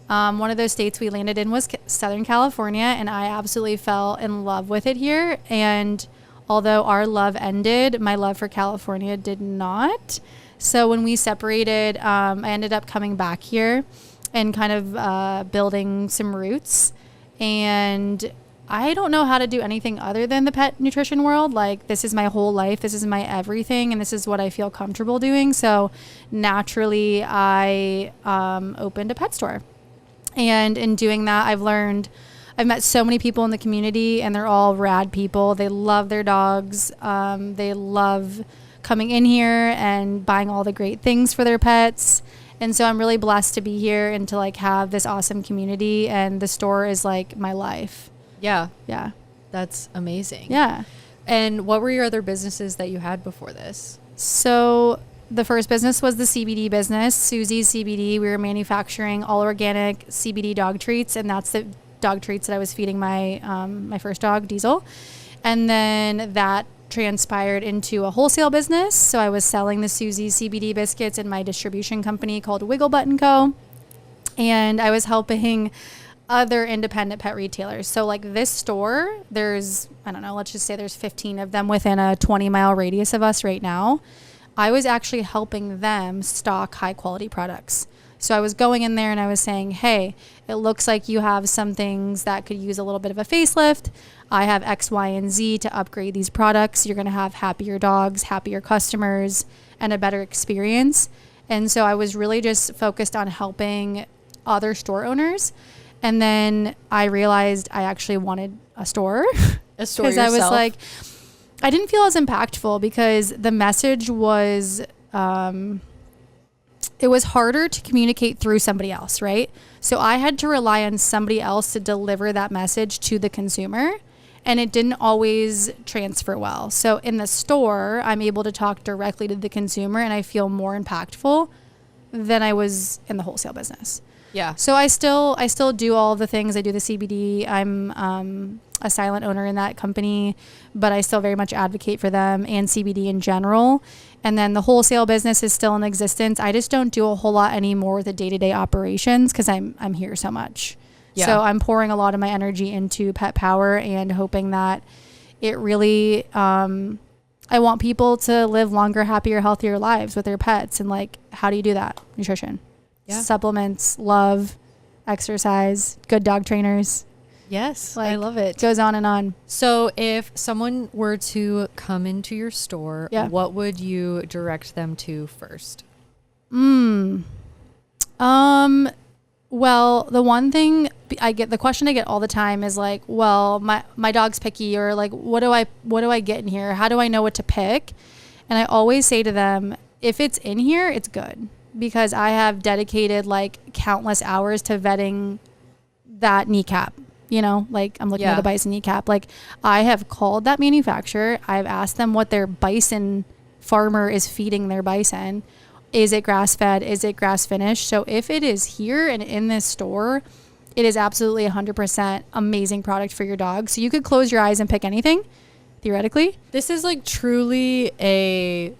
One of those states we landed in was Southern California, and I absolutely fell in love with it here. And although our love ended, my love for California did not. So when we separated, I ended up coming back here and kind of building some roots. And I don't know how to do anything other than the pet nutrition world. Like, this is my whole life. This is my everything. And this is what I feel comfortable doing. So naturally, I opened a pet store. And in doing that, I've met so many people in the community, and they're all rad people. They love their dogs. They love coming in here and buying all the great things for their pets. And so I'm really blessed to be here and to like have this awesome community, and the store is like my life. Yeah. Yeah. That's amazing. Yeah. And what were your other businesses that you had before this? So the first business was the CBD business, Susie's CBD. We were manufacturing all organic CBD dog treats, and that's the dog treats that I was feeding my my first dog, Diesel. And then that transpired into a wholesale business. So I was selling the Susie's CBD biscuits in my distribution company called Wiggle Button Co. And I was helping other independent pet retailers. So like this store, there's, I don't know, let's just say there's 15 of them within a 20-mile radius of us right now. I was actually helping them stock high quality products. So I was going in there and I was saying, hey, it looks like you have some things that could use a little bit of a facelift. I have X, Y, and Z to upgrade these products. You're going to have happier dogs, happier customers, and a better experience. And so I was really just focused on helping other store owners. And then I realized I actually wanted a store. A store yourself? Because I was like, I didn't feel as impactful because the message was, it was harder to communicate through somebody else, right? So I had to rely on somebody else to deliver that message to the consumer, and it didn't always transfer well. So in the store, I'm able to talk directly to the consumer, and I feel more impactful than I was in the wholesale business. Yeah. So I still do all the things. I do the CBD. I'm a silent owner in that company, but I still very much advocate for them and CBD in general. And then the wholesale business is still in existence. I just don't do a whole lot anymore with the day-to-day operations because I'm here so much. Yeah. So I'm pouring a lot of my energy into Pet Power and hoping that it really, I want people to live longer, happier, healthier lives with their pets. And like, how do you do that? Nutrition. Yeah. Supplements, love, exercise, good dog trainers. Yes, like, I love it. Goes on and on. So if someone were to come into your store, yeah. what would you direct them to first? Well, the one thing the question I get all the time is like, well, my dog's picky, or like, what do I get in here? How do I know what to pick? And I always say to them, if it's in here, it's good. Because I have dedicated like countless hours to vetting that kneecap, you know, like I'm looking at a bison kneecap. Like I have called that manufacturer. I've asked them what their bison farmer is feeding their bison. Is it grass fed? Is it grass finished? So if it is here and in this store, it is absolutely 100% amazing product for your dog. So you could close your eyes and pick anything, theoretically. This is like truly a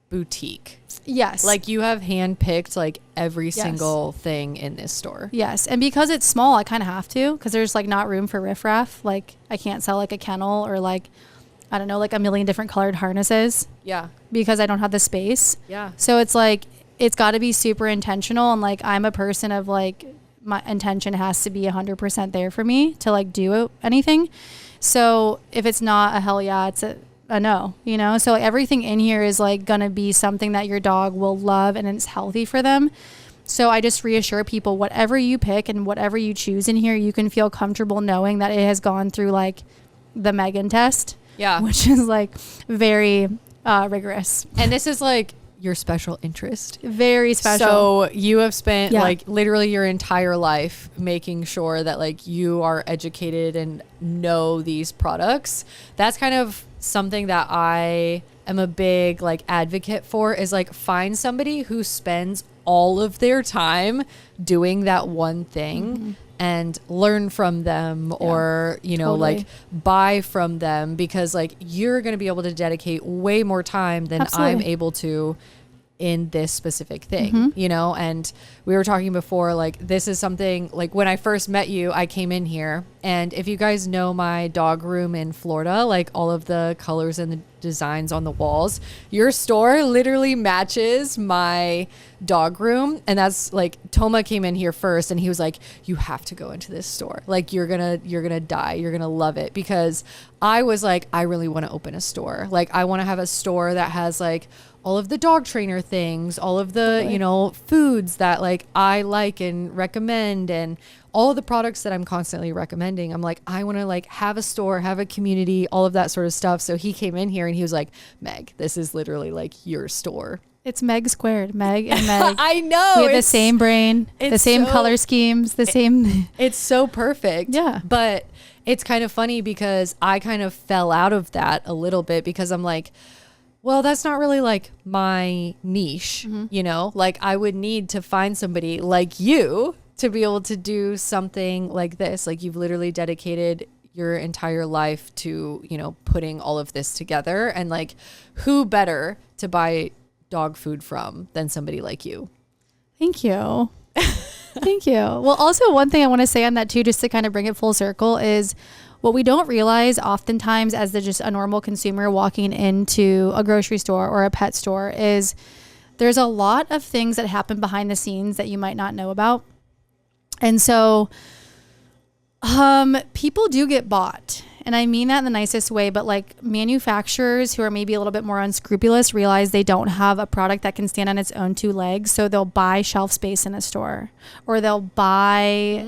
boutique. Yes. Like you have handpicked like every single thing in this store. Yes. And because it's small, I kind of have to, because there's like not room for riffraff. Like I can't sell like a kennel or like, I don't know, like a million different colored harnesses. Yeah. Because I don't have the space. Yeah. So it's like, it's got to be super intentional. And like, I'm a person of like, my intention has to be 100% there for me to like do anything. So if it's not a hell yeah, it's a no, you know? So like everything in here is like going to be something that your dog will love and it's healthy for them. So I just reassure people, whatever you pick and whatever you choose in here, you can feel comfortable knowing that it has gone through like the Megan test. Yeah. Which is like very rigorous. And this is like your special interest. Very special. So you have spent like literally your entire life making sure that like you are educated and know these products. That's kind of something that I am a big like advocate for, is like find somebody who spends all of their time doing that one thing and learn from them or, you know, like buy from them, because like you're going to be able to dedicate way more time than I'm able to in this specific thing, you know? And we were talking before, like, this is something, like, when I first met you, I came in here, and if you guys know my dog room in Florida, like all of the colors and the designs on the walls, your store literally matches my dog room. And that's like, Toma came in here first and he was like, you have to go into this store. Like, you're gonna die. You're gonna love it. Because I was like, I really want to open a store. Like, I want to have a store that has like all of the dog trainer things, all of the, you know, foods that like I like and recommend, and all of the products that I'm constantly recommending. I'm like, I want to like have a store, have a community, all of that sort of stuff. So he came in here and he was like, Meg, this is literally like your store. It's Meg squared, Meg and Meg. I know. We have the same brain, the same color schemes, the same. It's so perfect. Yeah. But it's kind of funny because I kind of fell out of that a little bit because I'm like, well, that's not really like my niche, you know, like I would need to find somebody like you to be able to do something like this. Like, you've literally dedicated your entire life to, you know, putting all of this together, and like, who better to buy dog food from than somebody like you? Thank you. Thank you. Well, also one thing I want to say on that too, just to kind of bring it full circle, is what we don't realize oftentimes as just a normal consumer walking into a grocery store or a pet store is there's a lot of things that happen behind the scenes that you might not know about. And so people do get bought. And I mean that in the nicest way, but like manufacturers who are maybe a little bit more unscrupulous realize they don't have a product that can stand on its own two legs. So they'll buy shelf space in a store, or they'll say,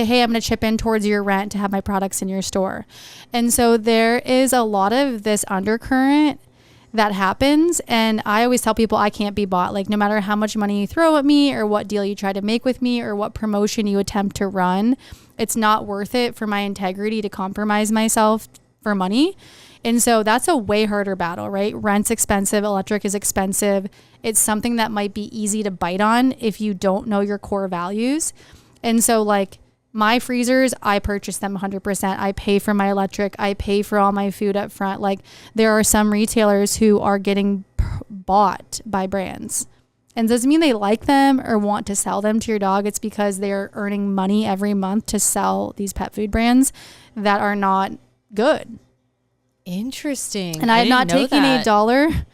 hey, I'm going to chip in towards your rent to have my products in your store. And so there is a lot of this undercurrent that happens. And I always tell people I can't be bought. Like, no matter how much money you throw at me or what deal you try to make with me or what promotion you attempt to run, it's not worth it for my integrity to compromise myself for money. And so that's a way harder battle, right? Rent's expensive. Electric is expensive. It's something that might be easy to bite on if you don't know your core values. And so like my freezers, I purchase them 100%. I pay for my electric. I pay for all my food up front. Like, there are some retailers who are getting bought by brands. And doesn't mean they like them or want to sell them to your dog. It's because they're earning money every month to sell these pet food brands that are not good. Interesting. And I'm not taking $1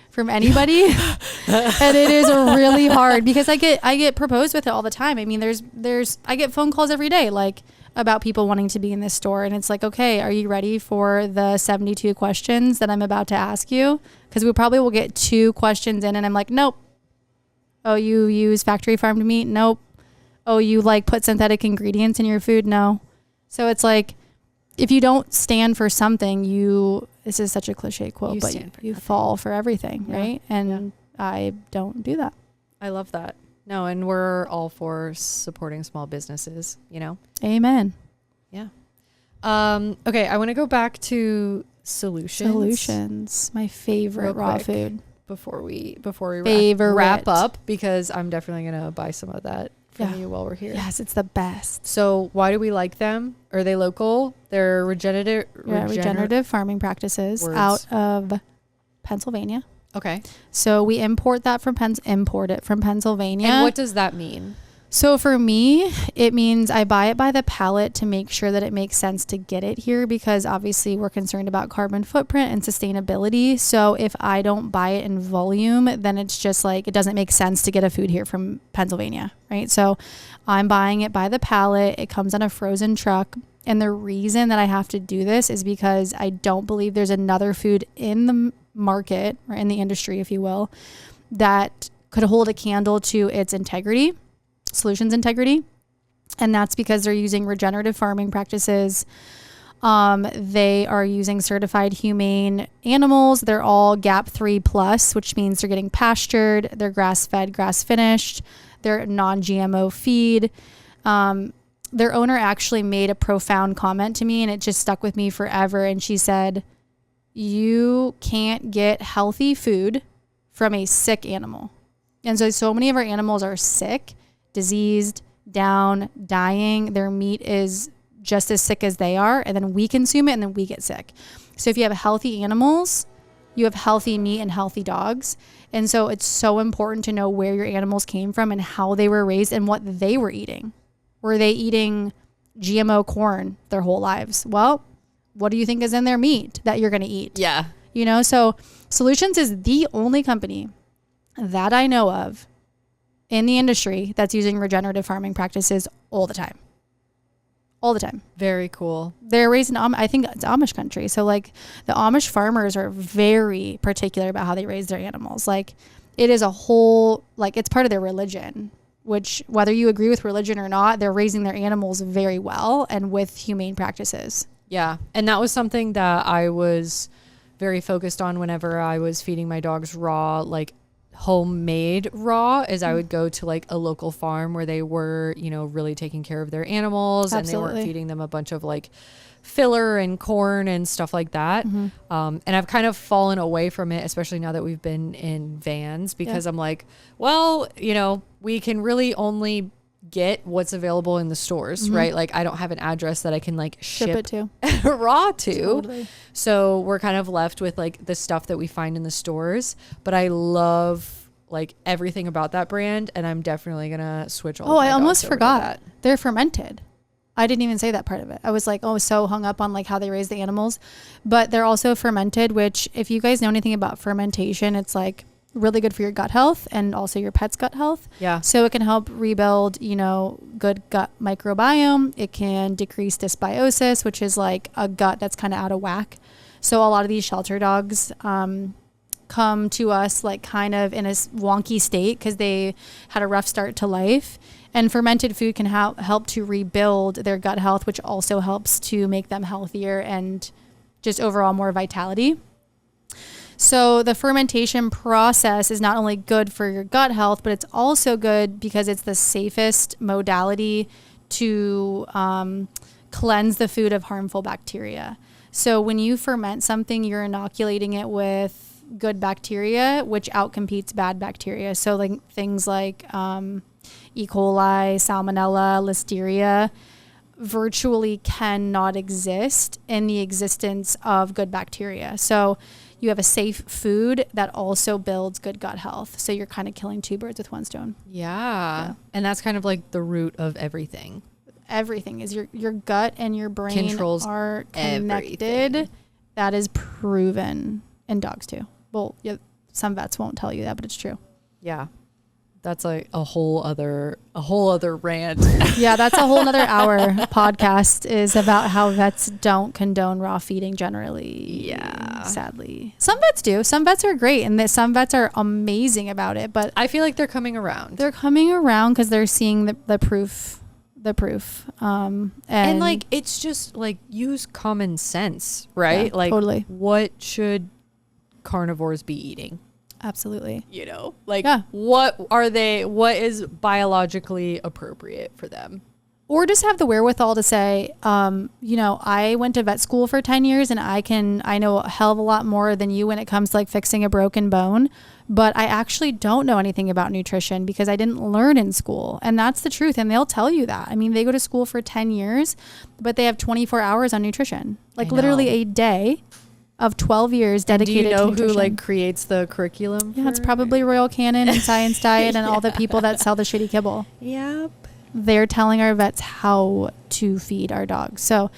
from anybody. And it is really hard because I get proposed with it all the time. I mean, I get phone calls every day, like, about people wanting to be in this store. And it's like, okay, are you ready for the 72 questions that I'm about to ask you? Because we probably will get 2 questions in and I'm like, nope. Oh, you use factory farmed meat? Nope. Oh, you like put synthetic ingredients in your food? No. So it's like, if you don't stand for something, this is such a cliche quote, but you fall for everything, right? And I don't do that. I love that. No, and we're all for supporting small businesses, you know? Amen. Yeah. Okay, I want to go back to solutions. Solutions, my favorite raw food. Before we wrap up, because I'm definitely going to buy some of that from you while we're here. Yes, it's the best. So why do we like them? Are they local? They're regenerative farming practices out of Pennsylvania. Okay. So we import it from Pennsylvania. And what does that mean? So for me, it means I buy it by the pallet to make sure that it makes sense to get it here, because obviously we're concerned about carbon footprint and sustainability. So if I don't buy it in volume, then it's just like, it doesn't make sense to get a food here from Pennsylvania, right? So I'm buying it by the pallet. It comes on a frozen truck. And the reason that I have to do this is because I don't believe there's another food in the market, or in the industry, if you will, that could hold a candle to its integrity. Solutions integrity. And that's because they're using regenerative farming practices. They are using certified humane animals. They're all GAP 3+, which means they're getting pastured, they're grass-fed, grass-finished, they're non-GMO feed. Their owner actually made a profound comment to me, and it just stuck with me forever. And she said, you can't get healthy food from a sick animal. And so many of our animals are sick, diseased, down, dying. Their meat is just as sick as they are, and then we consume it and then we get sick. So if you have healthy animals, you have healthy meat and healthy dogs. And so it's so important to know where your animals came from and how they were raised and what they were eating. Were they eating GMO corn their whole lives? Well, what do you think is in their meat that you're going to eat? Yeah. You know, so Solutions is the only company that I know of in the industry that's using regenerative farming practices all the time. All the time. Very cool. They're raised in, I think it's Amish country. So like the Amish farmers are very particular about how they raise their animals. Like it is a whole, like it's part of their religion, which whether you agree with religion or not, they're raising their animals very well and with humane practices. Yeah. And that was something that I was very focused on whenever I was feeding my dogs raw, like homemade raw, is I would go to like a local farm where they were, you know, really taking care of their animals. Absolutely. And they weren't feeding them a bunch of like filler and corn and stuff like that. And I've kind of fallen away from it, especially now that we've been in vans, because I'm like, well, you know, we can really only get what's available in the stores, right? Like I don't have an address that I can like ship it to raw to. Totally. So we're kind of left with like the stuff that we find in the stores, but I love like everything about that brand, and I'm definitely gonna switch all. Oh, I almost over to forgot. that. They're fermented. I didn't even say that part of it. I was like, oh, so hung up on like how they raise the animals, but they're also fermented, which if you guys know anything about fermentation, it's like really good for your gut health and also your pet's gut health. Yeah. So it can help rebuild, you know, good gut microbiome. It can decrease dysbiosis, which is like a gut that's kind of out of whack. So a lot of these shelter dogs come to us like kind of in a wonky state because they had a rough start to life. And fermented food can help to rebuild their gut health, which also helps to make them healthier and just overall more vitality. So the fermentation process is not only good for your gut health, but it's also good because it's the safest modality to cleanse the food of harmful bacteria. So when you ferment something, you're inoculating it with good bacteria, which outcompetes bad bacteria. So like things like E. coli, salmonella, listeria virtually cannot exist in the existence of good bacteria. So you have a safe food that also builds good gut health. So you're kind of killing two birds with one stone. Yeah. And that's kind of like the root of everything. Everything is your gut and your brain Controls are connected. everything. That is proven in dogs too. Well, yeah, some vets won't tell you that, but it's true. Yeah. That's like a whole other rant. Yeah, that's a whole nother hour podcast is about how vets don't condone raw feeding generally. Yeah. Sadly. Some vets do. Some vets are great and some vets are amazing about it, but I feel like they're coming around. they're coming around because they're seeing the proof. And like, it's just like use common sense, right? Yeah, like totally. What should carnivores be eating? Absolutely. You know, like Yeah. what is biologically appropriate for them? Or just have the wherewithal to say, you know, I went to vet school for 10 years and I know a hell of a lot more than you when it comes to like fixing a broken bone, but I actually don't know anything about nutrition because I didn't learn in school. And that's the truth. And they'll tell you that. I mean, they go to school for 10 years, but they have 24 hours on nutrition, like literally a day of 12 years dedicated to nutrition. Do you know who like creates the curriculum? Yeah, it's probably Royal Canin and Science Diet and all the people that sell the shitty kibble. Yep. They're telling our vets how to feed our dogs. So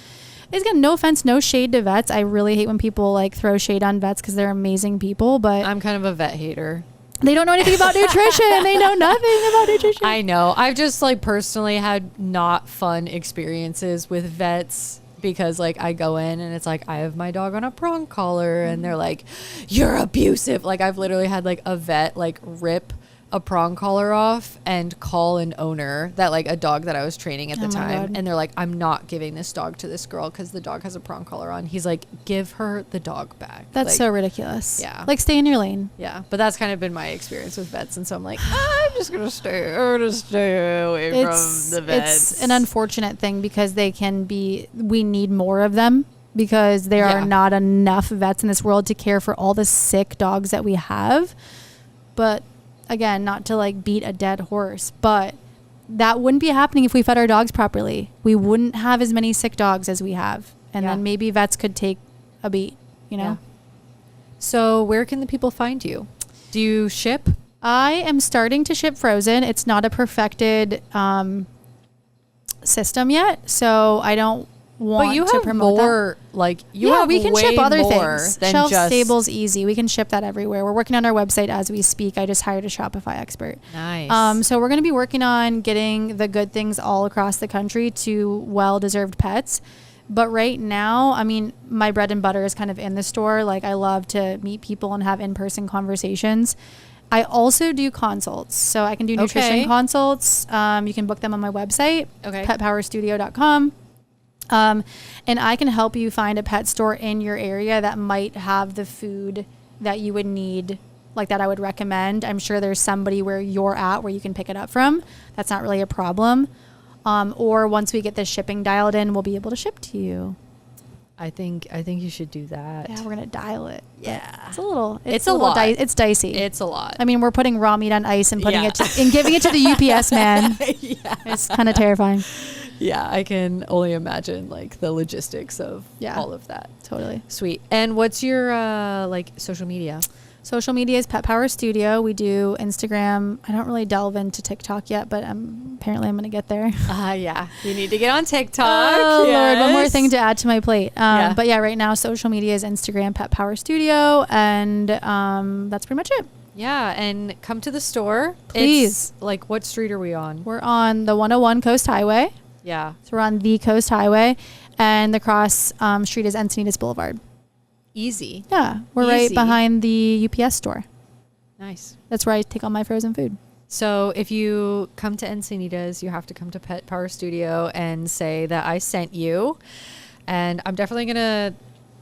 again, no offense, no shade to vets. I really hate when people like throw shade on vets because they're amazing people, but I'm kind of a vet hater. They don't know anything about nutrition. They know nothing about nutrition. I know. I've just like personally had not fun experiences with vets. Because like I go in and it's like I have my dog on a prong collar and they're like, you're abusive. Like I've literally had like a vet like rip a prong collar off and call an owner that like a dog that I was training at the time. And they're like, I'm not giving this dog to this girl because the dog has a prong collar on. He's like, give her the dog back. That's like, so ridiculous. Yeah. Like stay in your lane. Yeah. But that's kind of been my experience with vets. And so I'm like, I'm just going to stay away from the vets. It's an unfortunate thing because we need more of them because there are not enough vets in this world to care for all the sick dogs that we have. But again, not to like beat a dead horse, but that wouldn't be happening if we fed our dogs properly. We wouldn't have as many sick dogs as we have. And then maybe vets could take a beat, you know? So where can the people find you? Do you ship? I am starting to ship frozen. It's not a perfected system yet, so I don't want But you to have promote more, like, you have we can way ship other more things. than Shelf just... stable's easy. We can ship that everywhere. We're working on our website as we speak. I just hired a Shopify expert. Nice. So we're going to be working on getting the good things all across the country to well-deserved pets. But right now, I mean, my bread and butter is kind of in the store. Like, I love to meet people and have in-person conversations. I also do consults. So I can do nutrition consults. You can book them on my website, petpowerstudio.com. And I can help you find a pet store in your area that might have the food that you would need, like that I would recommend. I'm sure there's somebody where you're at where you can pick it up from. That's not really a problem. Or once we get the shipping dialed in, we'll be able to ship to you. I think you should do that. Yeah, we're gonna dial it. Yeah, it's a little lot. It's dicey. It's a lot. I mean, we're putting raw meat on ice and putting it and giving it to the UPS man. Yeah, it's kind of terrifying. Yeah, I can only imagine like the logistics of all of that. Totally. Sweet. And what's your like social media? Social media is Pet Power Studio. We do Instagram. I don't really delve into TikTok yet, but apparently I'm going to get there. Yeah. You need to get on TikTok. Oh, Lord. One more thing to add to my plate. Yeah. But yeah, right now social media is Instagram, Pet Power Studio. And that's pretty much it. Yeah. And come to the store. Please. It's, like, what street are we on? We're on the 101 Coast Highway. Yeah. So we're on the Coast Highway. And the cross street is Encinitas Boulevard. Easy. Yeah, we're right behind the UPS store. Nice. That's where I take all my frozen food. So if you come to Encinitas, you have to come to Pet Power Studio and say that I sent you. And I'm definitely going to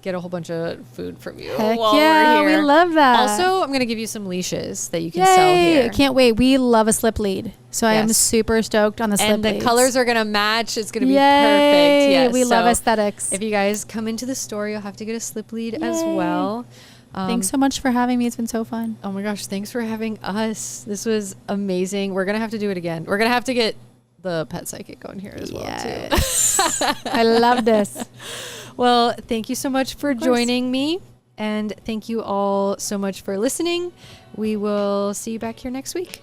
get a whole bunch of food from you. Heck while yeah, we're here. we love that. Also, I'm going to give you some leashes that you can sell here. Can't wait. We love a slip lead. So I am super stoked on the slip leads. And the colors are going to match. It's going to be perfect. Yes. We love aesthetics. If you guys come into the store, you'll have to get a slip lead as well. Thanks so much for having me. It's been so fun. Oh my gosh. Thanks for having us. This was amazing. We're going to have to do it again. We're going to have to get the pet psychic on here as well too. I love this. Well, thank you so much for joining me. And thank you all so much for listening. We will see you back here next week.